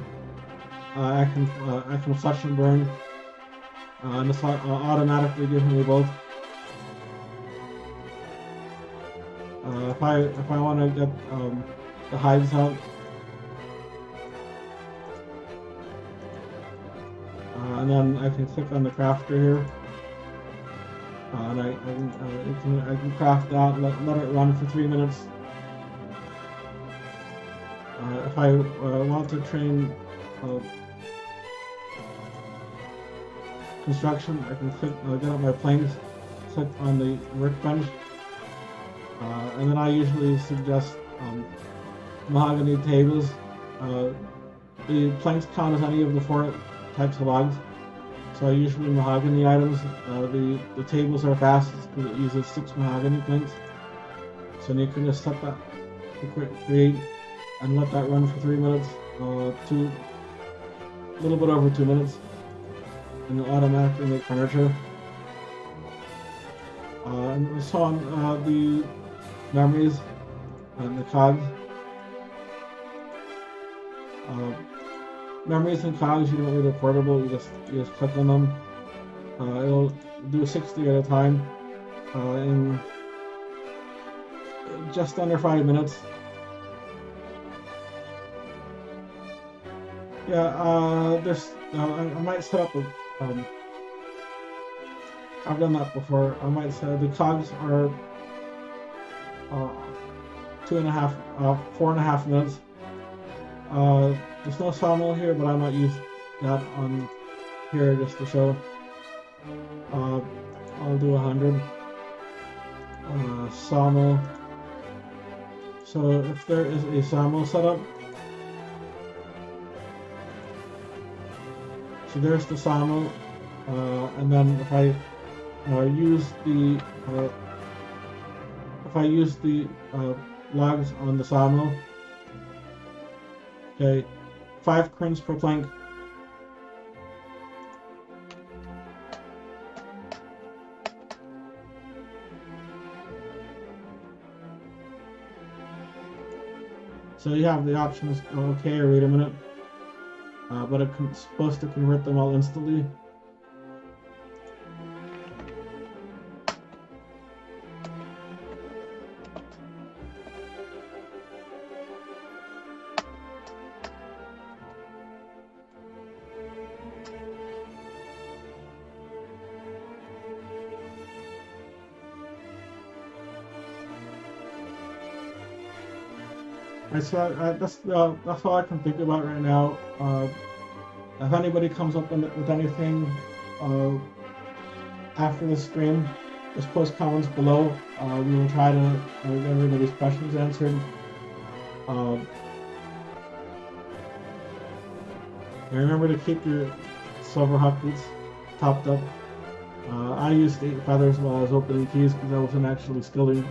I can fletch and burn, and it's automatically giving me both. If I want to get the hides out, and then I can click on the crafter here. and I can craft that, let it run for 3 minutes. If I want to train construction, I can click, get up my planks, click on the workbench, and then I usually suggest mahogany tables. The planks count as any of the 4 types of logs, so I usually mahogany items. The tables are fastest because it uses 6 mahogany planks, so you can just set that to create and let that run for 3 minutes, a little bit over 2 minutes, and it'll automatically make furniture. And so on the memories and the cogs. Memories and cogs, you don't need a portable, you just click on them. It'll do 60 at a time in just under 5 minutes. Yeah, I might set up a, I've done that before. I might say the cogs are 4.5 minutes. There's no sawmill here, but I might use that on here just to show. I'll do 100. Sawmill. So if there is a sawmill setup, so there's the sawmill, and then if I use the logs on the sawmill, okay, 5 crins per plank. So you have the options okay or wait a minute, but it's supposed to convert them all instantly. That's all I can think about right now. If anybody comes up with anything after the stream, just post comments below. We will try to get everybody's questions answered. And remember to keep your silver hot boots topped up. I used 8 feathers while I was opening keys because I wasn't actually skilling.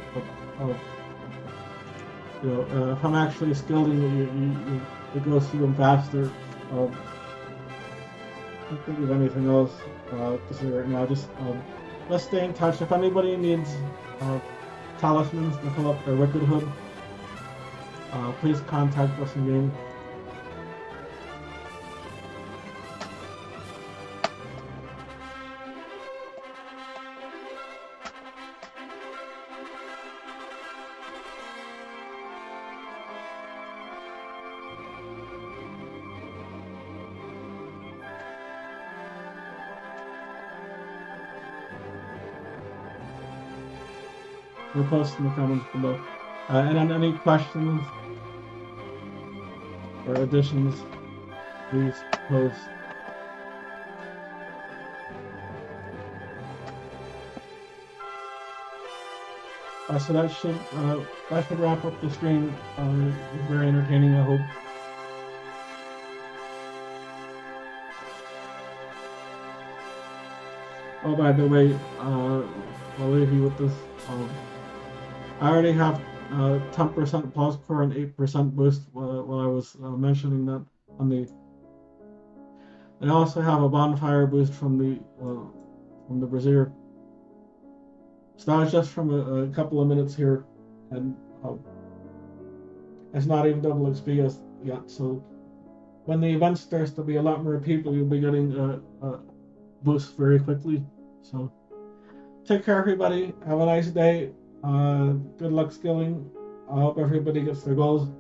If I'm actually skilling, it goes through them faster. I can't think of anything else to say right now. Just let's stay in touch. If anybody needs talismans to fill up their Wicked Hood, please contact us in game. We'll post in the comments below. And on any questions or additions, please post. So that should wrap up the stream. Very entertaining, I hope. Oh, by the way, I'll leave you with this. I already have 10% pulse core and 8% boost while I was mentioning that on the. I also have a bonfire boost from the brazier. So that was just from a couple of minutes here, and it's not even double XP yet. So when the event starts to be a lot more people, you'll be getting a boost very quickly. So take care, everybody. Have a nice day. Good luck skilling. I hope everybody gets their goals.